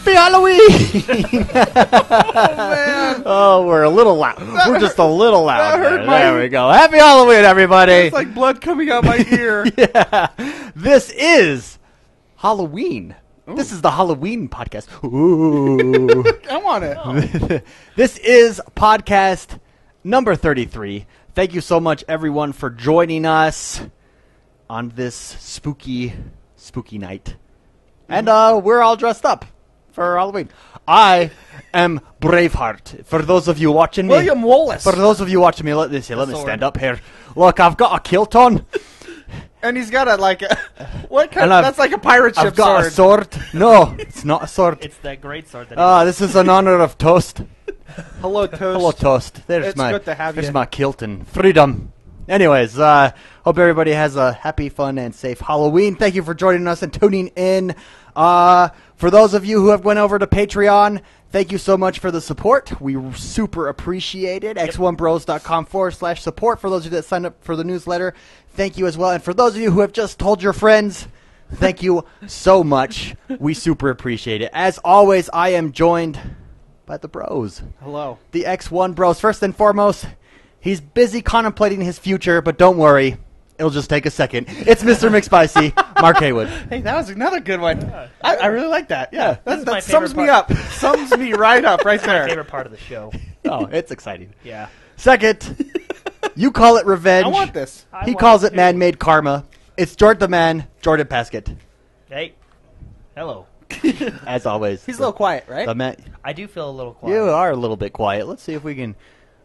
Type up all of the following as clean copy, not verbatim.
Happy Halloween! Oh, man. Oh, we're a little loud. We're just a little loud. There we go. Happy Halloween, Halloween, everybody! It's like blood coming out my ear. Yeah. This is Halloween. Ooh. This is the Halloween podcast. Ooh. I want it. Oh. This is podcast number 33. Thank you so much, everyone, for joining us on this spooky night. And we're all dressed up for Halloween. I am Braveheart. For those of you watching me, William Wallace. For those of you watching me, let me stand up here. Look, I've got a kilt on. And he's got what kind? That's like a pirate ship I've got sword. a sword. No, it's not a sword. It's that great sword. That this is in honor of Toast. Hello, Toast. Hello, Toast. There's good to have you. my kilt and freedom. Anyways, hope everybody has a happy, fun, and safe Halloween. Thank you for joining us and tuning in. For those of you who have went over to Patreon, thank you so much for the support. We super appreciate it. x1bros.com/support. For those of you that signed up for the newsletter, thank you as well. And for those of you who have just told your friends, thank you so much. We super appreciate it. As always, I am joined by the bros. Hello. The X1 bros. First and foremost, he's busy contemplating his future, but don't worry. It'll just take a second. It's Mr. McSpicy, Mark Haywood. Hey, that was another good one. I really like that. Yeah, that sums me part. up. Sums me right up right there. My favorite part of the show. Oh, it's exciting. Yeah. Second, you call it revenge. I want this. He calls it man-made karma. It's Jordan the Man, Jordan Paskett. Hey. Hello. As always. He's a little quiet, right? The man. I do feel a little quiet. You are a little bit quiet. Let's see if we can.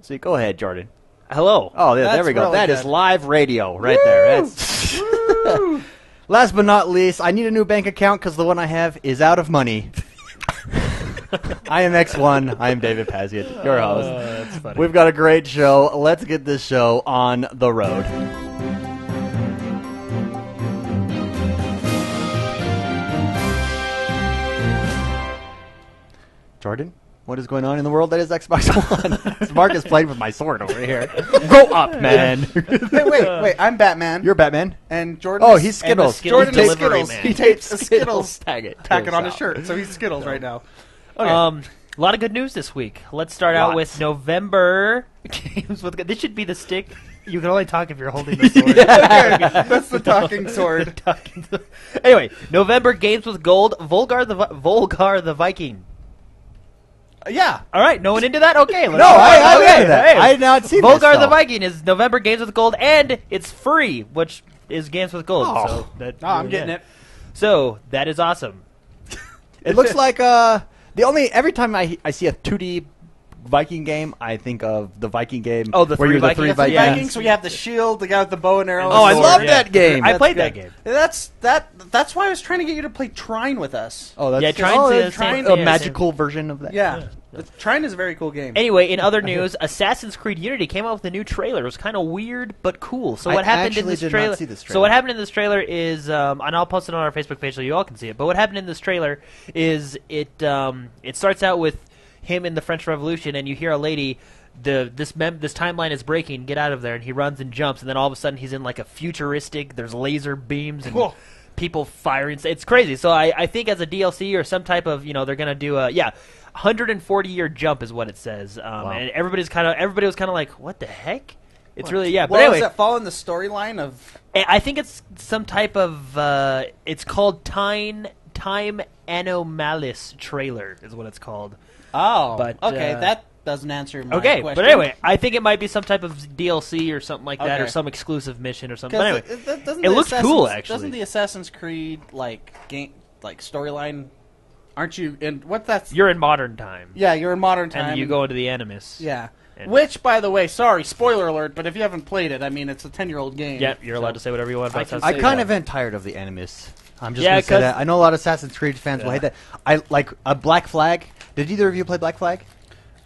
See, go ahead, Jordan. Hello. Oh, yeah, there we go. Really That good. is live radio right there. That's Last but not least, I need a new bank account because the one I have is out of money. I am X1. I am David Paskett, your host. That's funny. We've got a great show. Let's get this show on the road. Jordan? What is going on in the world that is Xbox One? Mark is playing with my sword over here. Go up, man. Hey, wait. I'm Batman. You're Batman. And Jordan. Oh, he's Skittles. Jordan is delivery Skittles. man. He tapes a Skittles. Tag it. Tack it on his shirt, so he's Skittles right now. Okay. A lot of good news this week. Let's start out with November games with. This should be the stick. You can only talk if you're holding the sword. Okay, that's the talking sword. Anyway, November games with gold. Volgar the Viking. Yeah. All right, no one into that? Okay. No, I into that. Hey. I had not seen Volgar this, the though. Viking is November games with gold, and it's free, which is games with gold. Oh. So I'm getting it. So that is awesome. It looks like every time I see a 2D Viking game, I think of the Viking game. Oh, the where three you're the Vikings? three Yeah. Vikings. Vikings, we have the shield, the guy with the bow and arrow. Oh, I and love sword. that game. I played that game. That's why I was trying to get you to play Trine with us. Oh, that's Yeah, Trine's a magical version of that. Yeah. Trine is a very cool game. Anyway, in other news, Assassin's Creed Unity came out with a new trailer. It was kind of weird but cool. So what happened in this trailer? So what happened in this trailer is, and I'll post it on our Facebook page so you all can see it. But what happened in this trailer is it starts out with him in the French Revolution, and you hear a lady. This timeline is breaking. Get out of there! And he runs and jumps, and then all of a sudden he's in like a futuristic. There's laser beams and people firing. It's crazy. So I think as a DLC or some type of they're gonna do 140-year jump is what it says. Wow. And everybody was kind of like, what the heck? It's really Well, But anyway, does that fall in the storyline of? I think it's some type of. It's called Time Anomalous trailer is what it's called. Oh, But, okay, that doesn't answer my Okay, question. but anyway, I think it might be some type of DLC or something like that, or Okay. some exclusive mission or something. But anyway, it looks cool, actually. Doesn't the Assassin's Creed game storyline? Aren't you in what? That's you're in modern time. Yeah, you're in modern time. And you go into the Animus. Yeah. And Which, by the way, sorry, spoiler alert, but if you haven't played it, I mean, it's a 10-year-old game. Yeah, you're allowed to say whatever you want about I Assassin's kind Creed. of am tired of the Animus. I'm just Yeah, going to say 'cause- that. I know a lot of Assassin's Creed fans will hate that. I like a Black Flag. Did either of you play Black Flag?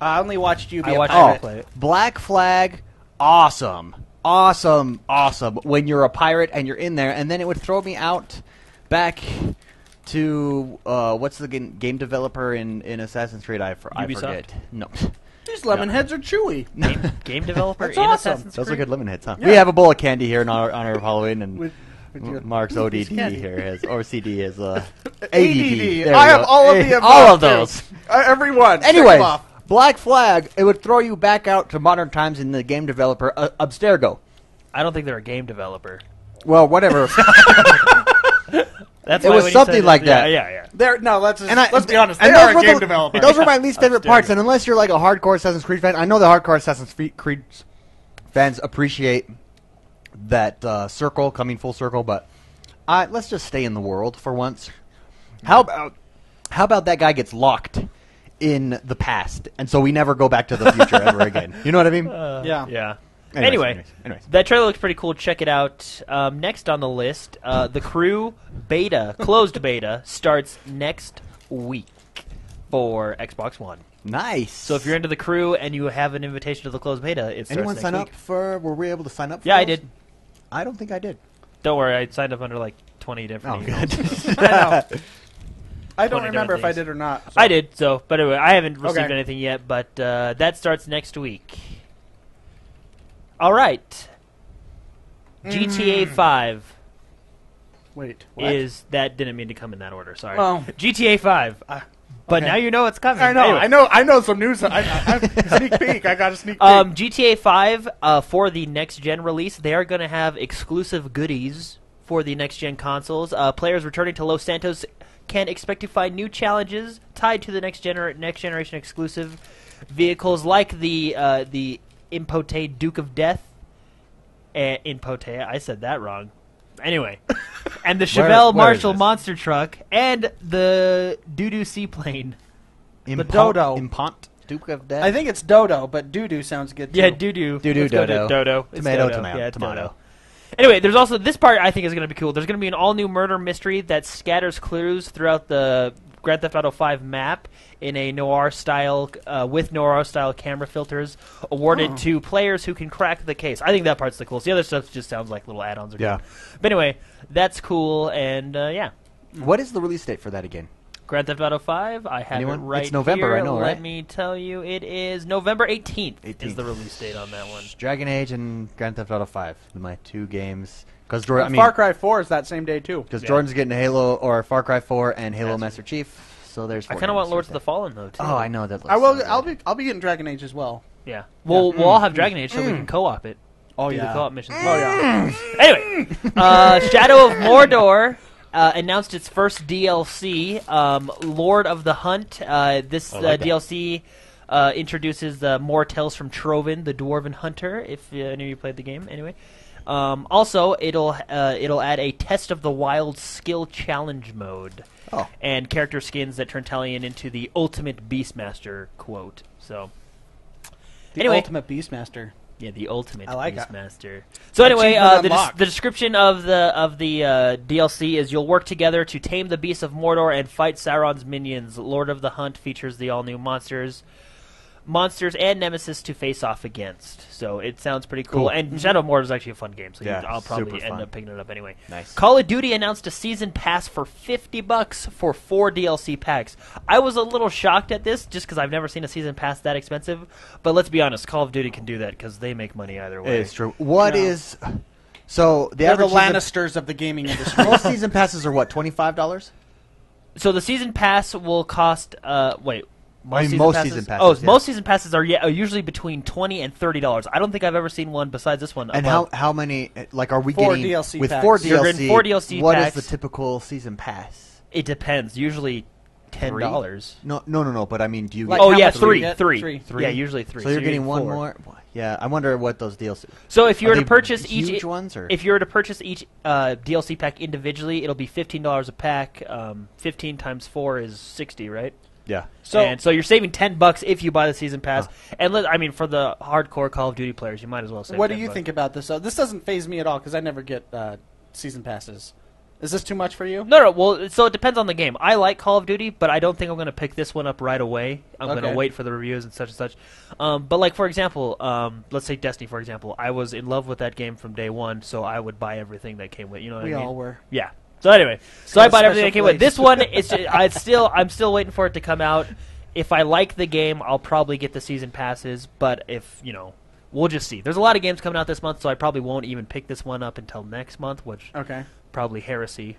I only watched you be I a watched pirate. you play it. Black Flag, awesome. When you're a pirate and you're in there, and then it would throw me out back to what's the game developer in Assassin's Creed? I Ubisoft? forget. No. These lemon heads are chewy. Game developer That's in awesome. Assassin's Those Creed. are good lemon hits, huh? Yeah. We have a bowl of candy here in honor of Halloween, and Mark's ODD here is, or CD is ADD. I have all of the above. All of those. Everyone. Anyways, Black Flag, it would throw you back out to modern times in the game developer Abstergo. I don't think they're a game developer. Well, whatever. That's it was something like that. Yeah. Let's be honest. They are a game developer. Those are my least favorite parts. And unless you're like a hardcore Assassin's Creed fan, I know the hardcore Assassin's Creed fans appreciate that circle coming full circle. But let's just stay in the world for once. How about that guy gets locked in the past, and so we never go back to the future ever again? You know what I mean? Yeah. Anyways. That trailer looks pretty cool. Check it out. Next on the list, The Crew closed beta, starts next week for Xbox One. Nice. So if you're into The Crew and you have an invitation to the closed beta, it starts Anyone next sign week. up for? Were we able to sign up for Yeah, those? I did. I don't think I did. Don't worry, I signed up under like 20 different emails. Good. I know. I don't 20 remember different if I did or not. So. I did, but anyway, I haven't received Okay. anything yet, but that starts next week. All right. GTA 5 Wait, what? that didn't mean to come in that order, sorry. Well, GTA 5. But okay. now you know it's coming. I know, Anyway. I know some news. I sneak peek. I got a sneak peek. GTA 5 for the next gen release, they are going to have exclusive goodies for the next gen consoles. Players returning to Los Santos can expect to find new challenges tied to the next generation exclusive vehicles, like the Impote Duke of Death. Impote, I said that wrong. Anyway, and the Chevelle Marshall monster truck and the Doo-Doo seaplane. The Dodo. Impont Duke of Death. I think it's Dodo, but Doo-Doo sounds good too. Yeah, Doo-Doo. Doo-Doo, Dodo. Dodo. It's Tomato, Dodo. tomato, Yeah, it's tomato. Dodo. Anyway, there's also this part I think is going to be cool. There's going to be an all-new murder mystery that scatters clues throughout the Grand Theft Auto 5 map in a noir style, with noir style camera filters awarded to players who can crack the case. I think that part's the coolest. The other stuff just sounds like little add-ons. Yeah. But anyway, that's cool, and yeah. What is the release date for that again? Grand Theft Auto 5, I have Anyone? it right It's November, here. I know, right? Let me tell you, it is November 18th is the release date on that one. Dragon Age and Grand Theft Auto 5, my two games. Because Far Cry 4 is that same day too. Because Jordan's getting Halo or Far Cry 4 and Halo Master Chief. So there's. I kind of want Lords of the Fallen though too. Oh, I know that. I will. I'll be getting Dragon Age as well. Yeah, we'll all have Dragon Age so we can co-op it. Oh do yeah, the co-op missions. Oh yeah. Anyway, Shadow of Mordor announced its first DLC, Lord of the Hunt. This DLC introduces the more tales from Trovan, the Dwarven Hunter. If any of you played the game, anyway. Also, it'll add a Test of the Wild skill challenge mode, and character skins that turn Talion into the ultimate Beastmaster quote. So, The ultimate Beastmaster. Yeah, the ultimate Beastmaster. That. So anyway, the description of the DLC is: you'll work together to tame the beasts of Mordor and fight Sauron's minions. Lord of the Hunt features the all-new monsters and Nemesis to face off against. So it sounds pretty cool. And Shadow of Mordor is actually a fun game, so I'll probably end up picking it up anyway. Nice. Call of Duty announced a season pass for $50 for 4 DLC packs. I was a little shocked at this, just because I've never seen a season pass that expensive. But let's be honest, Call of Duty can do that because they make money either way. It's true. What is? So they're the Lannisters of the gaming industry. Most season passes are what, $25? So the season pass will cost. Most season passes. Oh, most season passes are usually between $20 and $30. I don't think I've ever seen one besides this one. And how many? Like, are we 4 getting DLC with packs. 4 DLC? You're getting 4 DLC what packs. is the typical season pass? It depends. Usually $10. No. But I mean, do you? Like, get Oh how yeah, much do you get? three. Three. Yeah, usually 3. So you're getting getting one 4. more. Yeah, I wonder what those DLC. So if you were Are to they purchase huge ones, or? if you were to purchase each DLC pack individually, it'll be $15 a pack. 15 times 4 is 60, right? Yeah. So you're saving $10 if you buy the season pass. And for the hardcore Call of Duty players, you might as well save. What do you think about this? This doesn't faze me at all because I never get season passes. Is this too much for you? No. Well, so it depends on the game. I like Call of Duty, but I don't think I'm going to pick this one up right away. I'm going to wait for the reviews and such. But like, for example, let's say Destiny, for example. I was in love with that game from day one, so I would buy everything that came with. You know what I mean? We all were. Yeah. So anyway, I bought everything that came with. This one, I'm still waiting for it to come out. If I like the game, I'll probably get the season passes. But if we'll just see. There's a lot of games coming out this month, so I probably won't even pick this one up until next month, which probably heresy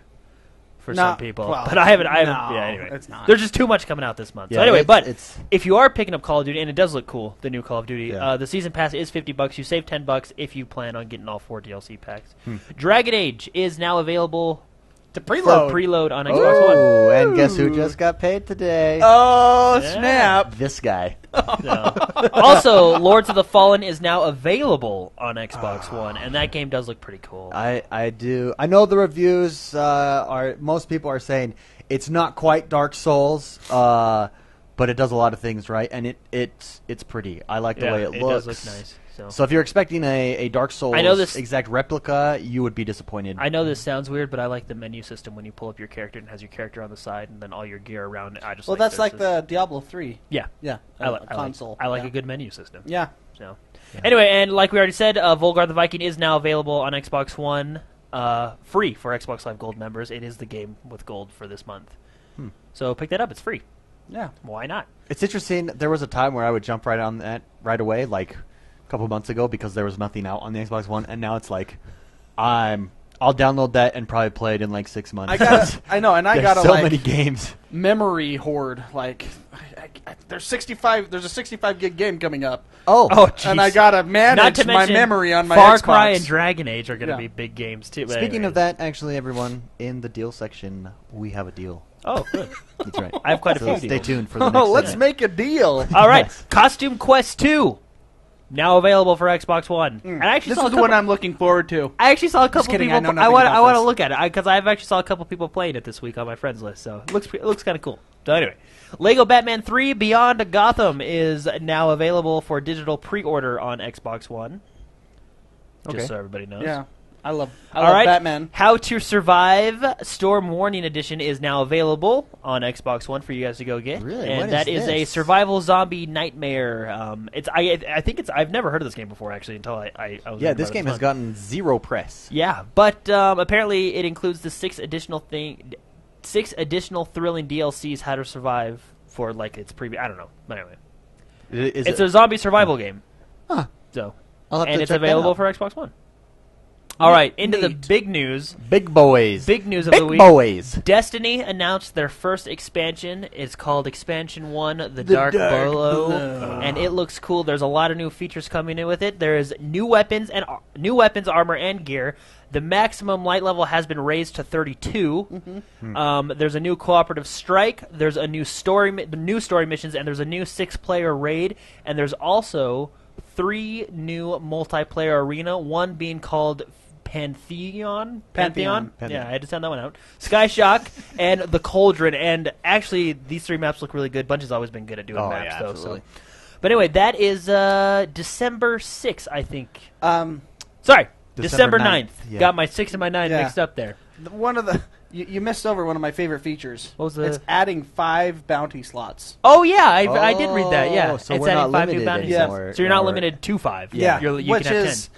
for some people. Well, but I haven't. No, yeah, anyway, it's not. There's just too much coming out this month. Yeah, so anyway, but it's if you are picking up Call of Duty, and it does look cool, the new Call of Duty, the season pass is $50. You save $10 if you plan on getting all 4 DLC packs. Dragon Age is now available to preload. For preload on Xbox One. Oh, and guess who just got paid today? Oh, snap. This guy. No. Also, Lords of the Fallen is now available on Xbox One, and that game does look pretty cool. I do. I know the reviews are, most people are saying it's not quite Dark Souls, but it does a lot of things right, and it's pretty. I like the way it looks. It does look nice. So if you're expecting a Dark Souls exact replica, you would be disappointed. I know this sounds weird, but I like the menu system when you pull up your character and it has your character on the side and then all your gear around it. That's like the Diablo 3. Yeah. Yeah. Console. I like a good menu system. Yeah. So anyway, and like we already said, Volgarth the Viking is now available on Xbox One, free for Xbox Live Gold members. It is the game with gold for this month. So pick that up. It's free. Yeah. Why not? It's interesting. There was a time where I would jump right on that right away, like couple months ago, because there was nothing out on the Xbox One, and now it's like I'll download that and probably play it in like 6 months. I know, and I got so many games. Memory hoard. Like there's 65. There's a 65 gig game coming up. Oh, geez. And I gotta manage my memory on my Xbox. Far Cry and Dragon Age are going to be big games too. Speaking of that, actually, everyone in the deal section, we have a deal. Oh, good. That's right. I have quite a few. Stay tuned for the next. Let's make a deal. All right, Costume Quest 2. Now available for Xbox One. And I actually this is the one I'm looking forward to. I actually saw a couple people. I want to look at it because I've actually saw a couple people playing it this week on my friends list. So it looks kind of cool. So anyway, Lego Batman 3 Beyond Gotham is now available for digital pre-order on Xbox One. Just so everybody knows. Yeah. I love Batman. How to Survive Storm Warning Edition is now available on Xbox One for you guys to go get. Really? And that is a survival zombie nightmare. I've never heard of this game before actually until I was this game has gotten zero press. Yeah, but apparently it includes the 6 additional thrilling DLCs How to Survive for like its previous. I don't know. But anyway, it's a zombie survival game. Huh. So and it's available for Xbox One. All right, into the big news. Big boys. Big news of the week. Big boys. Destiny announced their first expansion. It's called Expansion 1, The Dark Below. And it looks cool. There's a lot of new features coming in with it. There's new weapons, armor, and gear. The maximum light level has been raised to 32. There's a new cooperative strike. There's a new story missions, and there's a new 6-player raid. And there's also 3 new multiplayer arena, one being called Pantheon. Yeah, I had to sound that one out. Sky Shock and the Cauldron. And actually, these 3 maps look really good. Bunch has always been good at doing maps, though. Absolutely. So. But anyway, that is December 6th, I think. Sorry, December 9th. Yeah. Got my 6 and my 9 mixed up there. One of the you missed over one of my favorite features. What was It's adding 5 bounty slots. Oh yeah, I did read that. Yeah, so it's we're adding not 5 new bounties. anymore. So you're not limited to 5. Yeah, you which can have is.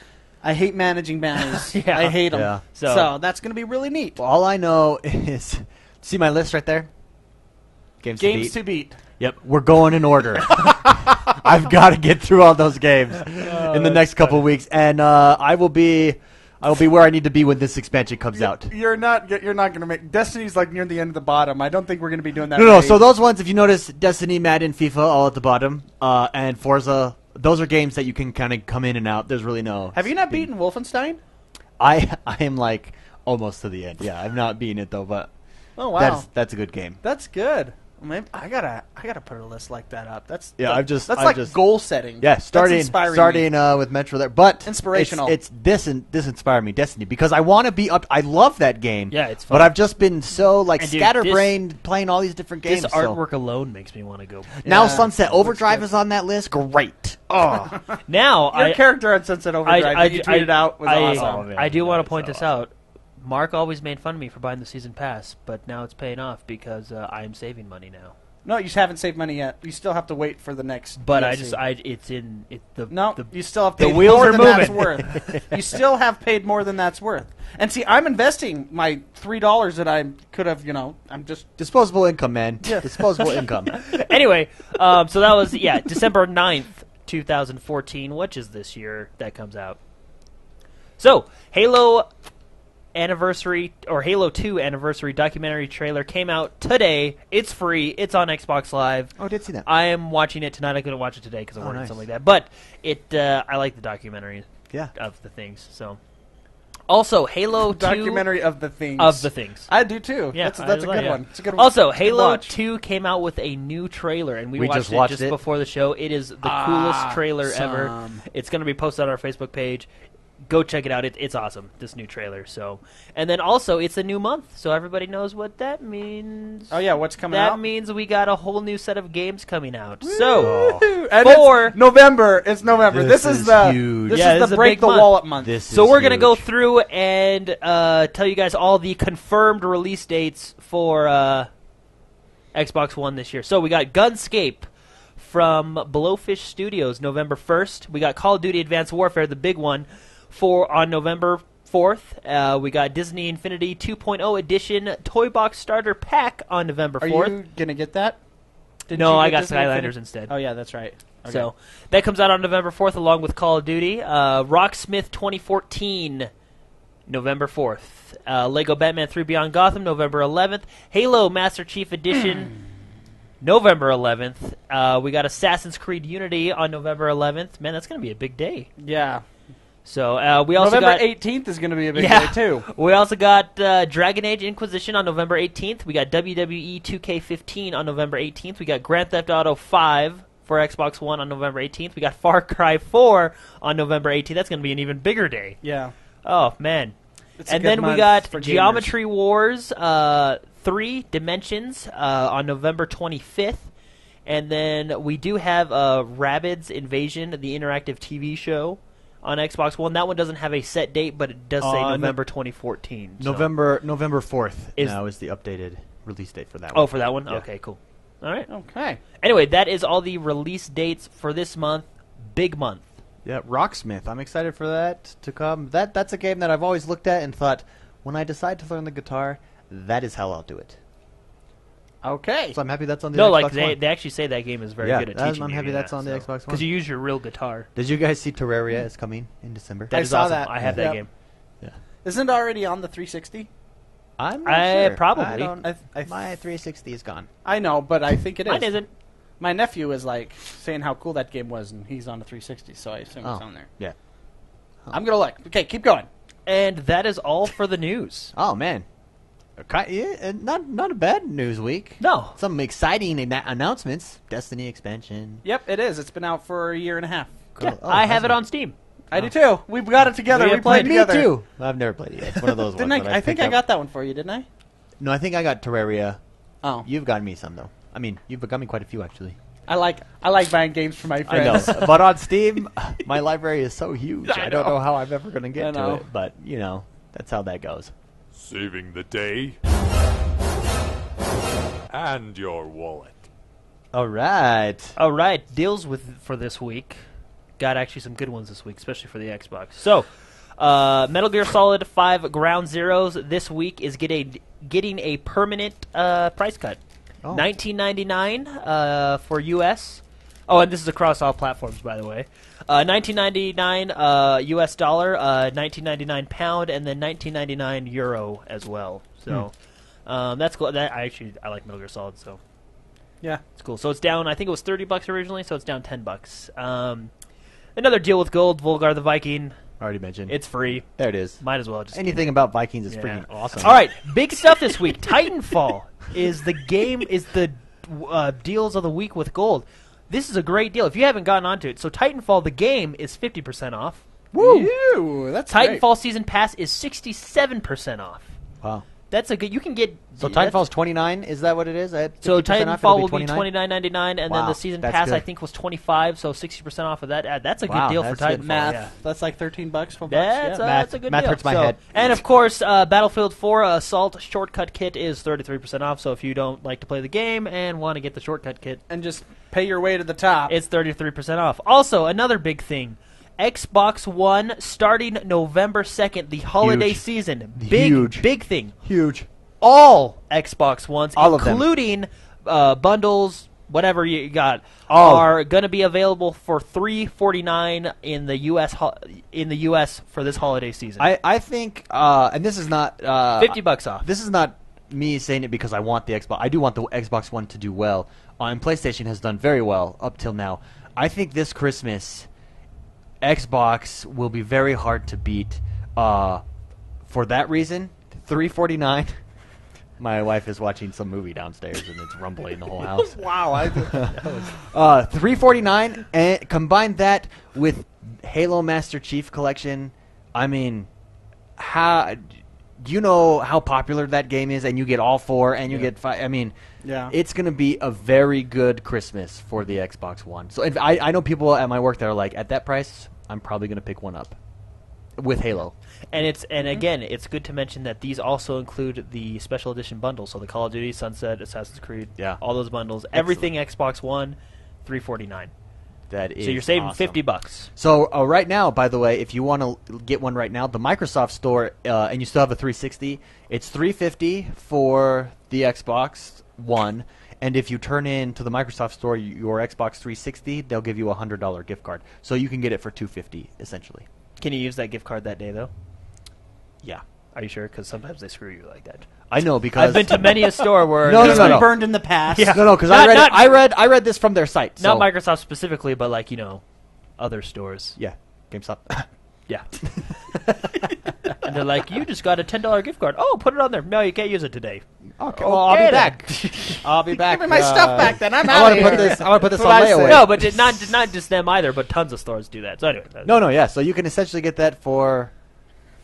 I hate managing bounties. Yeah. I hate them. Yeah. So that's going to be really neat. Well, all I know is, see my list right there? Games to beat. Yep, we're going in order. I've got to get through all those games in the next couple of weeks, and I will be where I need to be when this expansion comes out. You're not going to make Destiny's like near the end of the bottom. I don't think we're going to be doing that. No. So those ones, if you notice, Destiny, Madden, FIFA, all at the bottom, and Forza. Those are games that you can kind of come in and out. There's really no. Have you not beaten Wolfenstein? I am like almost to the end. Yeah, I've not beaten it though, but oh wow, that's a good game. That's good. Maybe I gotta put a list like that up. That's goal setting. Yeah, starting with Metro there, but inspirational. This inspired me, Destiny, because I want to be up. I love that game. Yeah, it's fun. But I've just been so scatterbrained playing all these different games. This artwork alone makes me want to go. Now Sunset Overdrive is on that list. Great. Oh, now your character on Sunset Overdrive that you tweeted out was awesome. I do want to point this out. Mark always made fun of me for buying the season pass, but now it's paying off because I am saving money now. No, you haven't saved money yet. You still have to wait for the next. But DLC. You still have paid the wheels more are than moving. That's worth. You still have paid more than that's worth. And see, I'm investing my $3 that I could have. I'm just disposable income, man. Yeah. Disposable income. Anyway, so that was December 9th. 2014, which is this year that comes out. So, Halo anniversary or Halo 2 anniversary documentary trailer came out today. It's free. It's on Xbox Live. Oh, I did see that. I am watching it tonight. I couldn't watch it today because I'm working something like that. But I like the documentary of the things. So, also Halo 2 documentary of the things. Of the things. I do too. Yeah, that's a good one. It's a good one. Also, Halo 2 came out with a new trailer, and we watched it just before the show. It is the coolest trailer ever. It's going to be posted on our Facebook page. Go check it out. It's awesome, this new trailer. So, and then also, it's a new month, so everybody knows what that means. Oh, yeah, what's coming out? That means we got a whole new set of games coming out. Woo! So, it's November. It's November. This is the huge. This is the break the wallet month. So we're going to go through and tell you guys all the confirmed release dates for Xbox One this year. So we got Gunscape from Blowfish Studios, November 1st. We got Call of Duty Advanced Warfare, the big one, on November 4th. We got Disney Infinity 2.0 Edition Toy Box Starter Pack on November 4th. Are you going to get that? No, I got Skylanders instead. Oh, yeah, that's right. Okay. So that comes out on November 4th along with Call of Duty. Rocksmith 2014, November 4th. Lego Batman 3 Beyond Gotham, November 11th. Halo Master Chief Edition, November 11th. We got Assassin's Creed Unity on November 11th. Man, that's going to be a big day. Yeah. So we also November got 18th is going to be a big day too. We also got Dragon Age Inquisition on November 18th. We got WWE 2K15 on November 18th. We got Grand Theft Auto 5 for Xbox One on November 18th. We got Far Cry 4 on November 18th. That's going to be an even bigger day. Yeah. Oh man. And then we got Geometry Wars 3 Dimensions on November 25th. And then we do have Rabbids Invasion, the interactive TV show, on Xbox One. That one doesn't have a set date, but it does say November 2014. So. November 4th now is the updated release date for that one. Oh, for that one? Yeah. Okay, cool. All right. Okay. Anyway, that is all the release dates for this month. Big month. Yeah, Rocksmith. I'm excited for that to come. That's a game that I've always looked at and thought, when I decide to learn the guitar, that is how I'll do it. Okay. So I'm happy that's on the Xbox One. They actually say that game is very good at teaching you. I'm happy that's on the Xbox One. Because you use your real guitar. Did you guys see Terraria is coming in December? That is saw awesome. that. I have that game. Yeah. Isn't it already on the 360? I'm not sure. Probably. My 360 is gone. I know, but I think it is. Mine isn't. My nephew is like saying how cool that game was, and he's on the 360, so I assume it's on there. Yeah. I'm going to look. Okay, keep going. And that is all for the news. Oh, man. Not a bad news week. No. Some exciting announcements. Destiny expansion. Yep, it is. It's been out for a year and a half. Cool. Yeah, I have it on Steam. I do too. We've got it together. We played together. Me too. I've never played it yet. It's one of those ones. I think I got that one for you, didn't I? No, I think I got Terraria. Oh. You've gotten me some, though. I mean, you've got me quite a few, actually. I like buying games for my friends. I know. But on Steam, my library is so huge. I don't know how I'm ever going to get to it. But, that's how that goes. Saving the day. And your wallet. All right. Deals for this week. Got actually some good ones this week, especially for the Xbox. So, Metal Gear Solid 5 Ground Zeroes this week is getting a permanent price cut. Oh. $19.99 for US. Oh, and this is across all platforms, by the way. $19.99 US dollar, $19.99 pound, and then $19.99 euro as well. So that's cool. I like Metal Gear Solid, so yeah, it's cool. So it's down. I think it was $30 originally, so it's down $10. Another deal with gold. Volgar the Viking. Already mentioned. It's free. There it is. Might as well just anything about Vikings is freaking awesome. All right, big stuff this week. Titanfall is the deals of the week with gold. This is a great deal. If you haven't gotten onto it, so Titanfall the game is 50% off. Woo! That's Titanfall great. Season Pass is 67% off. Wow. That's a good. You can get. So Titanfall's $29. Is that what it is? So Titanfall will be $29.99, and then the season pass good. I think was $25. So 60% off of that. That's a good deal for Titanfall. Math. Yeah. That's like $13, $12. That's a good math deal. hurts my head. And of course, Battlefield 4 Assault Shortcut Kit is 33% off. So if you don't like to play the game and want to get the shortcut kit, and just pay your way to the top, it's 33% off. Also, another big thing. Xbox One starting November 2nd, the holiday season. Big thing. Huge. All Xbox Ones, all including bundles, whatever you got, are going to be available for $349 in the U.S. for this holiday season. I think, and this is not $50 off. This is not me saying it because I want the Xbox. I do want the Xbox One to do well, and PlayStation has done very well up till now. I think this Christmas, Xbox will be very hard to beat. For that reason, $349. My wife is watching some movie downstairs and it's rumbling the whole house. Wow, $349, and combine that with Halo Master Chief Collection. I mean, how do you know how popular that game is? And you get all 4, and you get 5. I mean, it's going to be a very good Christmas for the Xbox One. So I know people at my work that are like, at that price, I'm probably going to pick one up with Halo. And again, it's good to mention that these also include the special edition bundles. So the Call of Duty, Sunset, Assassin's Creed, all those bundles, everything Xbox One, $349. That is so you're saving awesome. $50. So right now, by the way, if you want to get one right now, the Microsoft Store, and you still have a 360, it's $350 for the Xbox One. And if you turn in to the Microsoft Store your Xbox 360, they'll give you a $100 gift card. So you can get it for $250 essentially. Can you use that gift card that day though? Yeah. Are you sure? Because sometimes they screw you like that. I know because I've been to many a store where it's been burned in the past. Yeah. No, because I read this from their site. Not Microsoft specifically, but like other stores. Yeah, GameStop. Yeah. And they're like, you just got a $10 gift card. Oh, put it on there. No, you can't use it today. Okay, well I'll be back. I'll be back. Give me my stuff back then. I'm out of here. I want to put this on layaway. No, but not just them either, but tons of stores do that. So anyway. No. So you can essentially get that for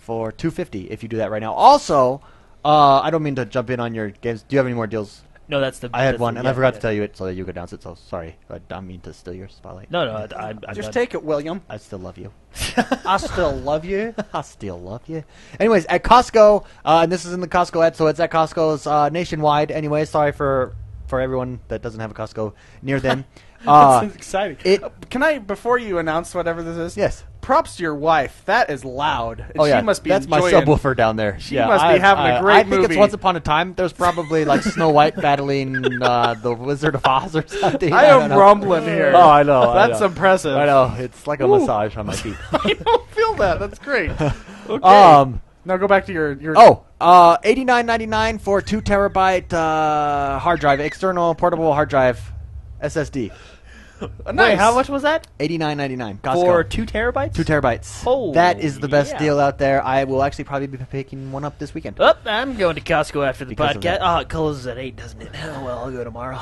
$250 if you do that right now. Also, I don't mean to jump in on your games. Do you have any more deals? No, that's the. I had one, and I forgot to tell you it so that you could announce it. So sorry, I don't mean to steal your spotlight. No, I'm just take it, William. I still love you. I still love you. I still love you. Anyways, at Costco, and this is in the Costco ad, so it's at Costco's nationwide. Anyway, sorry for everyone that doesn't have a Costco near them. That's exciting. Can I, before you announce whatever this is? Yes. Props to your wife. That is loud. Oh, yeah. She must be That's enjoying. My subwoofer down there. She must be having a great movie. I think it's Once Upon a Time. There's probably like Snow White battling the Wizard of Oz or something. I am rumbling here. Oh, I know. That's impressive. I know. It's like a massage on my feet. I don't feel that. That's great. Okay. Now go back to your $89.99 for 2 terabyte hard drive, external portable hard drive SSD. Nice. Wait, how much was that? $89.99. For 2 terabytes? 2 terabytes. Oh, that is the best deal out there. I will actually probably be picking one up this weekend. Oh, I'm going to Costco after the Because podcast. Oh, it closes at 8, doesn't it? Oh, well, I'll go tomorrow.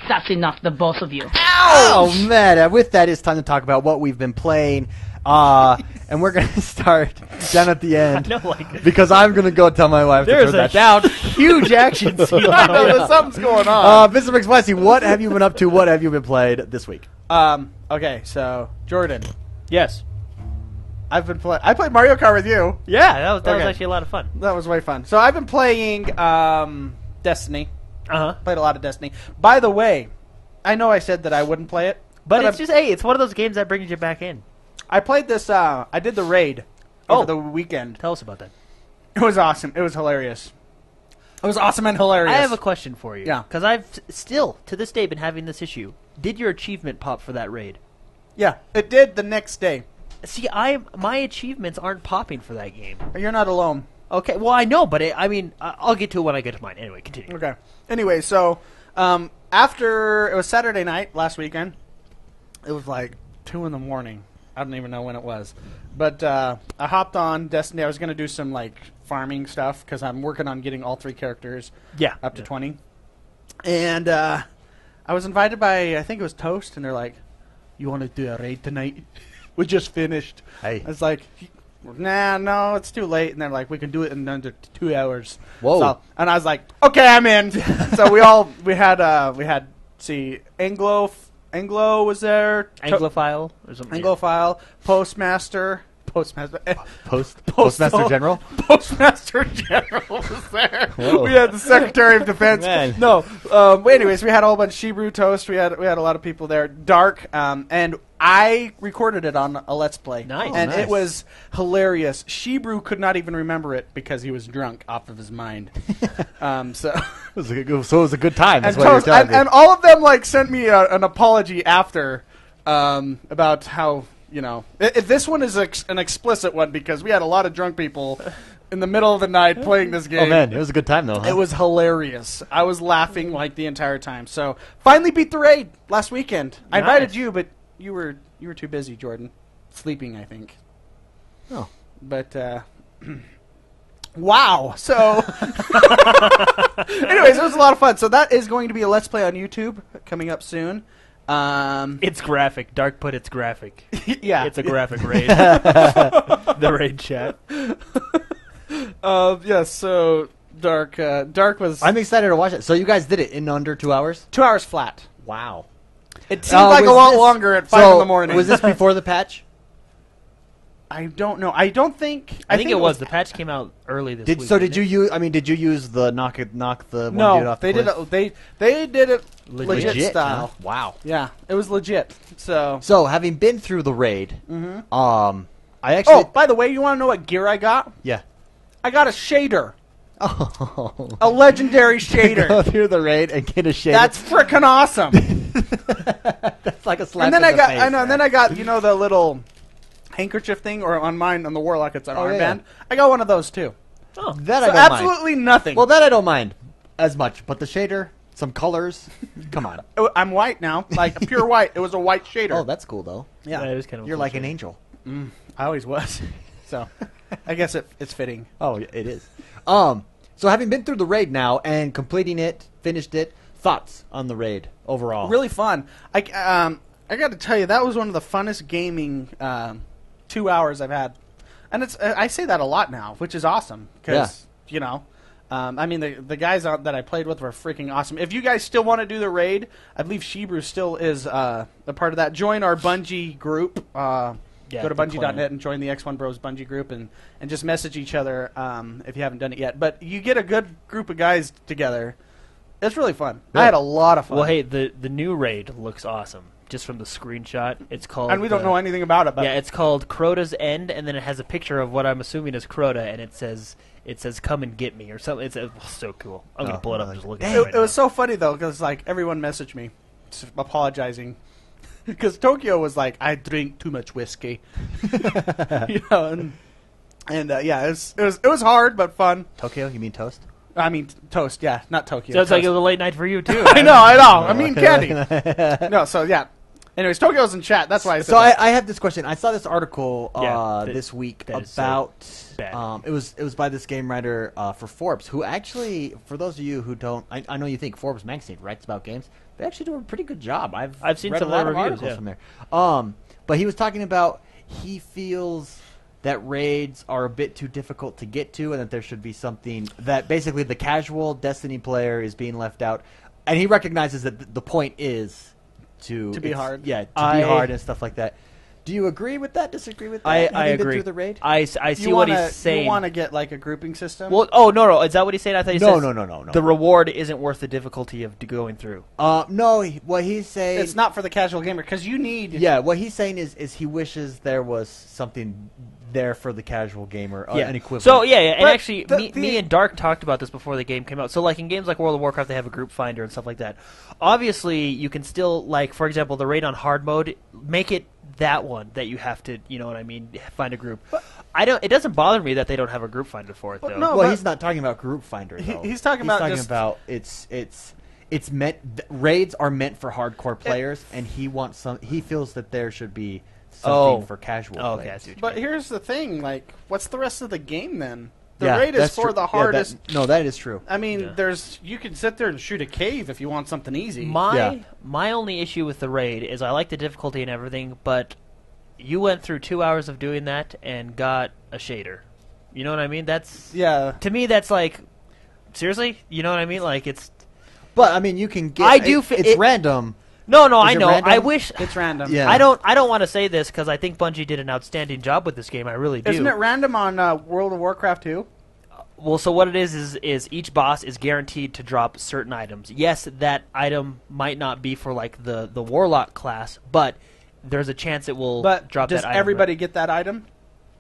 That's enough, the both of you. Oh, man. With that, it's time to talk about what we've been playing. And we're going to start down at the end. I know, like, because I'm going to go tell my wife to turn that down. Huge action scene. I know, there's something's going on. Mr. McSpicy, what have you been up to? What have you been played this week? Okay, so, Jordan. Yes. I played Mario Kart with you. Yeah, that was actually a lot of fun. That was way fun. So I've been playing Destiny. Uh-huh. Played a lot of Destiny. By the way, I know I said that I wouldn't play it. But it's just, it's one of those games that brings you back in. I played this, I did the raid over the weekend. Tell us about that. It was awesome. It was hilarious. It was awesome and hilarious. I have a question for you. Yeah. Because I've still, to this day, been having this issue. Did your achievement pop for that raid? Yeah, it did the next day. See, my achievements aren't popping for that game. You're not alone. Okay, well, I know, but I'll get to it when I get to mine. Anyway, continue. Okay. Anyway, so after, it was Saturday night last weekend. It was like 2 in the morning. I don't even know when it was. But I hopped on Destiny. I was going to do some like farming stuff because I'm working on getting all 3 characters up to 20. And I was invited by, I think it was Toast, and they're like, you want to do a raid tonight? We just finished. Hey. I was like, nah, no, it's too late. And they're like, we can do it in under 2 hours. Whoa. So, and I was like, okay, I'm in. So we had Anglo was there. Anglophile or something. Anglophile, Postmaster, Postmaster. Postmaster General? Postmaster General was there. Whoa. We had the Secretary of Defense. Man. No. Anyways, we had a whole bunch of Shebrew Toast. We had a lot of people there. Dark. And I recorded it on a Let's Play. Nice. And nice. it was hilarious. Shebrew could not even remember it because he was drunk off of his mind. So It was a good time. That's and, what you're telling me. and all of them like sent me an apology after about how, you know, if this one is an explicit one because we had a lot of drunk people in the middle of the night playing this game. Oh, man. It was a good time, though. Huh? It was hilarious. I was laughing like the entire time. So finally beat the raid last weekend. I invited you, but you were too busy, Jordan. Sleeping, I think. Oh. But wow. So anyways, it was a lot of fun. So that is going to be a Let's Play on YouTube coming up soon. It's graphic. Dark put it's graphic. Yeah. It's a graphic raid. The raid chat. So Dark was... I'm excited to watch it. So you guys did it in under 2 hours? 2 hours flat. Wow. It seemed like a lot longer at 5 in the morning. Was this before the patch? I don't know. I don't think... I think it was. The patch came out early this week. So did you use... I mean, did you use the knock the one dude off the cliff? They did it legit style. Huh? Wow. Yeah, it was legit. So having been through the raid, I actually... Oh, by the way, you want to know what gear I got? Yeah. I got a shader. Oh. A legendary Go shader. through the raid and get a shader. That's frickin' awesome. That's like a slap And then in I the got, face, I know, and then I got, you know, the little handkerchief thing, or on mine, on the Warlock, it's an armband. yeah. I got one of those too. Oh, that So I don't absolutely nothing. Well, that I don't mind as much, but the shader, some colors, come on. I'm white now, like pure white. It was a white shader. Oh, that's cool though. yeah. it was kind of You're like an angel. I always was. So I guess it's fitting. Oh, it is. So having been through the raid now and completing it, finished it, thoughts on the raid overall? Really fun. I got to tell you, that was one of the funnest gaming 2 hours I've had, and it's I say that a lot now, which is awesome because you know, I mean the guys that I played with were freaking awesome. If you guys still want to do the raid, I believe Shebrew still is a part of that. Join our Bungie group. Go to Bungie.net and join the X1 Bros Bungie group and just message each other if you haven't done it yet. But you get a good group of guys together. It's really fun. Yeah. I had a lot of fun. Well, hey, the new raid looks awesome. Just from the screenshot, it's called... And we don't know anything about it. But yeah, it's called Crota's End, and then it has a picture of what I'm assuming is Crota, and it says "Come and get me" or something. It's so cool. I'm gonna pull it up and just look at it. Right it was so funny though because like everyone messaged me, apologizing. Because Tokyo was like, I drink too much whiskey, you know, and yeah, it was hard but fun. Tokyo? You mean toast? I mean toast, yeah, not Tokyo. So it's like it was a late night for you too. I know. I mean candy. No, so yeah. Anyways, Tokyo's in chat. That's why I said. So I have this question. I saw this article this week about it was by this game writer for Forbes, who actually, for those of you who don't, I know you think Forbes magazine writes about games. They actually do a pretty good job. I've seen read some a lot of reviews articles from there. But he was talking about he feels that raids are a bit too difficult to get to, and that there should be something that basically the casual Destiny player is being left out, and he recognizes that the point is to be hard. Yeah, to be hard and stuff like that. Do you agree with that? Disagree with that? I agree. Been through the raid? I see what he's saying. You want to get like a grouping system? Well, oh no, is that what he's saying? I thought he said no. The reward isn't worth the difficulty of going through. No. What he's saying, it's not for the casual gamer because you need. Yeah, what he's saying is he wishes there was something there for the casual gamer, an equivalent. So and But actually, me and Dark talked about this before the game came out. So like in games like World of Warcraft, they have a group finder and stuff like that. Obviously, you can still, like, for example, the raid on hard mode, make it that one that you have to, you know what I mean, find a group. But it doesn't bother me that they don't have a group finder for it, though. No, well, he's not talking about group finder, though. He's talking about it's meant raids are meant for hardcore players, and he feels that there should be something for casual players. Okay, I see what you But mean. here's the thing, like, what's the rest of the game then? The raid is for the hardest. That is true. I mean, you can sit there and shoot a cave if you want something easy. My only issue with the raid is I like the difficulty and everything, but you went through 2 hours of doing that and got a shader. You know what I mean? To me, that's like, seriously? You know what I mean? Like, it's... But, I mean, you can get... It's random. No, I know. I wish it's random. Yeah. I don't want to say this because I think Bungie did an outstanding job with this game. I really do. Isn't it random on World of Warcraft 2? Well, so what it is each boss is guaranteed to drop certain items. Yes, that item might not be for like the Warlock class, but there's a chance it will drop that item. Does everybody get that item?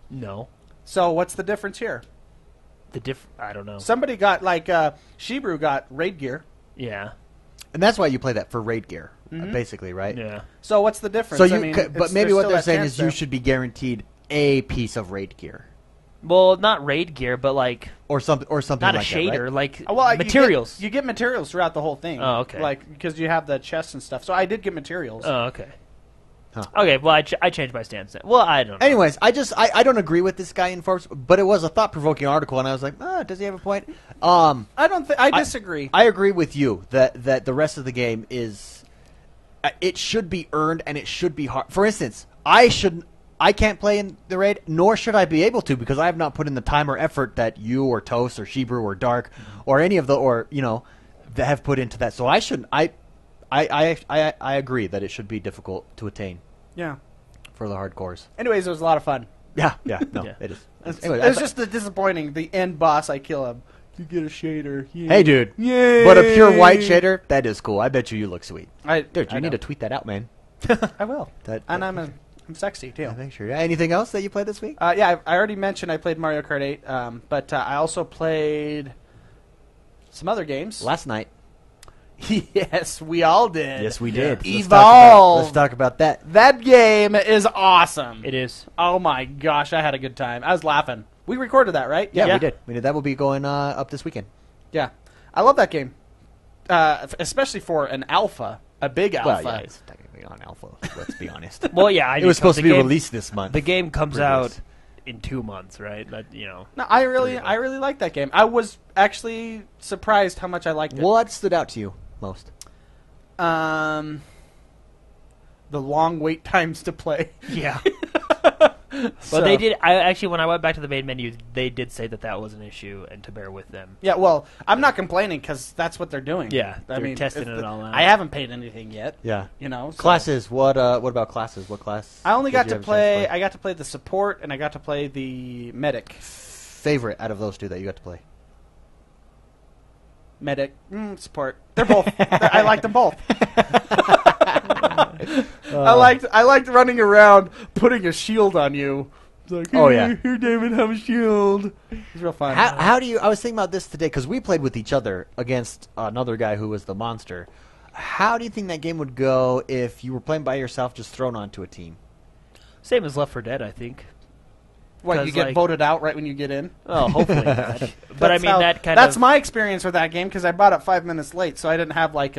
No. So what's the difference here? I don't know. Somebody got like Shebrew got raid gear. Yeah. And that's why you play that for raid gear, basically, right? Yeah. So what's the difference? So but maybe what they're saying is you should be guaranteed a piece of raid gear. Well, not raid gear, but like or something not like a shader, that, right? like materials. You get materials throughout the whole thing. Oh, okay. Like because you have the chests and stuff. So I did get materials. Oh, okay. Huh. Okay, well, I changed my stance then. Well, I don't know. Anyways, I don't agree with this guy in Forbes, but it was a thought-provoking article, and I was like, does he have a point? I disagree. I agree with you that the rest of the game is it should be earned and it should be hard. For instance, I can't play in the raid, nor should I be able to because I have not put in the time or effort that you or Toast or Shebrew or Dark or any of that have put into that. So I shouldn't. I agree that it should be difficult to attain. Yeah. For the hardcores. Anyways, it was a lot of fun. Yeah. It is. Anyway, it's just disappointing. The end boss, I kill him. You get a shader. Yeah. Hey, dude. Yay. But a pure white shader, that is cool. I bet you look sweet. Dude, you need to tweet that out, man. I will. And I'm sexy, too. Yeah, make sure. Anything else that you played this week? I already mentioned I played Mario Kart 8, but I also played some other games. Last night. Yes, we all did. Yes, we did. Evolve. Let's talk about that. That game is awesome. It is. Oh, my gosh. I had a good time. I was laughing. We recorded that, right? Yeah, we did. That will be going up this weekend. Yeah. I love that game, especially for an alpha, a big alpha. Well, yeah, it's technically on alpha, let's be honest. Well, yeah. It was supposed to be released this month. The game comes out in 2 months, right? No, I really like that game. I was actually surprised how much I liked it. What stood out to you most? The long wait times to play. Yeah. Well, they did. When I went back to the main menu, they did say that was an issue and to bear with them. Yeah, well, I'm not complaining because that's what they're doing. Yeah, they're testing it all out. I haven't paid anything yet. Yeah, So. Classes. What about classes? What class? I only got to play. I got to play the support and I got to play the medic. Favorite out of those two that you got to play? Medic, support. They're both. I liked them both. I liked running around putting a shield on you. It's like, here, David, have a shield. It's real fun. How do you? I was thinking about this today because we played with each other against another guy who was the monster. How do you think that game would go if you were playing by yourself, just thrown onto a team? Same as Left 4 Dead, I think. What, you get voted out right when you get in? Oh, hopefully not. But I mean, that's my experience with that game because I bought it 5 minutes late, so I didn't have like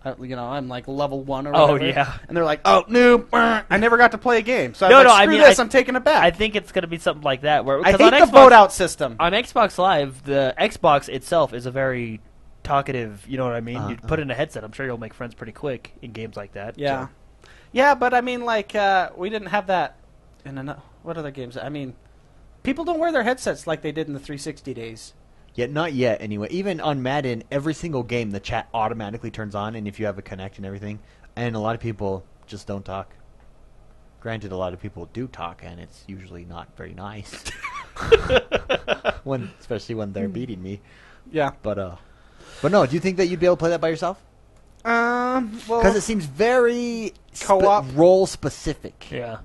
I'm like level 1 or whatever. Oh, yeah. And they're like, oh, noob. I never got to play a game. So I'm taking it back. I think it's going to be something like that. I hate the vote-out system. On Xbox Live, the Xbox itself is a very talkative, you know what I mean? You put in a headset, I'm sure you'll make friends pretty quick in games like that. Yeah. So. Yeah, but I mean, like, we didn't have that in what other games? I mean, people don't wear their headsets like they did in the 360 days. Not yet, anyway. Even on Madden, every single game, the chat automatically turns on, and if you have a Connect and everything, and a lot of people just don't talk. Granted, a lot of people do talk, and it's usually not very nice. Especially when they're beating me. Yeah. But no, do you think that you'd be able to play that by yourself? Well, because it seems very co-op, role specific. Yeah.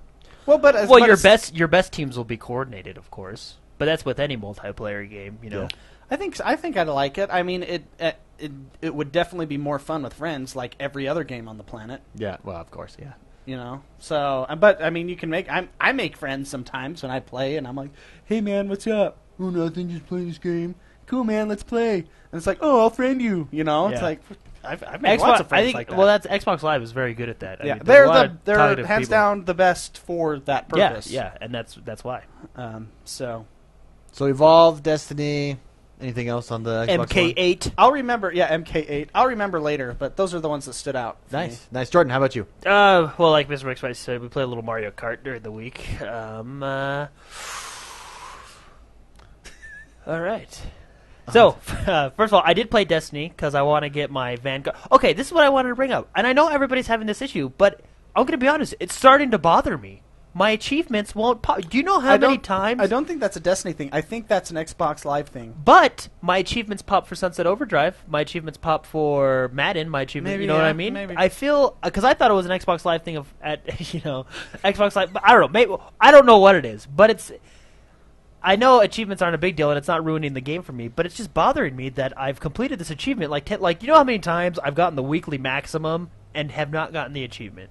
Well, your best teams will be coordinated, of course. But that's with any multiplayer game, you know. Yeah. I think I'd like it. I mean, it would definitely be more fun with friends, like every other game on the planet. Yeah. Well, of course, yeah. You know. So, but I mean, you can I make friends sometimes when I play, and I'm like, hey man, what's up? Oh, nothing, just play this game. Cool, man, let's play. And it's like, oh, I'll friend you. You know, it's like. I've made lots of friends like that. Well, Xbox Live is very good at that. Yeah, they're hands down the best for that purpose. Yeah, and that's why. So Evolve, Destiny, anything else on the Xbox MK8. One? I'll remember. Yeah, MK8. I'll remember later, but those are the ones that stood out. Nice. Jordan, how about you? Well, like Mr. McSpice said, we played a little Mario Kart during the week. All right. So, first of all, I did play Destiny because I want to get my Vanguard. Okay, this is what I wanted to bring up. And I know everybody's having this issue, but I'm going to be honest. It's starting to bother me. My achievements won't pop. Do you know how many times? I don't think that's a Destiny thing. I think that's an Xbox Live thing. But my achievements pop for Sunset Overdrive. My achievements pop for Madden. My achievement, maybe, you know what I mean? Maybe. I feel because I thought it was an Xbox Live thing Xbox Live. But I don't know. Maybe I don't know what it is, but it's. I know achievements aren't a big deal, and it's not ruining the game for me, but it's just bothering me that I've completed this achievement. Like you know how many times I've gotten the weekly maximum and have not gotten the achievement?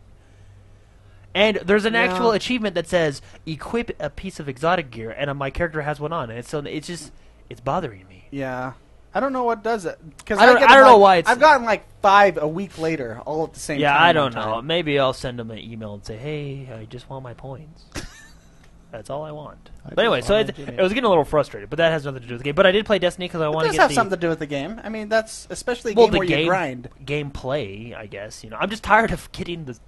And there's an actual achievement that says, equip a piece of exotic gear, and my character has one on, and it's bothering me. Yeah. I don't know what does it. Cause I don't know why it's... I've gotten like 5 a week later, all at the same time. Yeah, I don't know. Maybe I'll send them an email and say, hey, I just want my points. That's all I want. But anyway, so it was getting a little frustrated, but that has nothing to do with the game. But I did play Destiny because I want to get It does have something to do with the game. I mean, that's especially a game where you grind. Gameplay, I guess. I'm just tired of getting the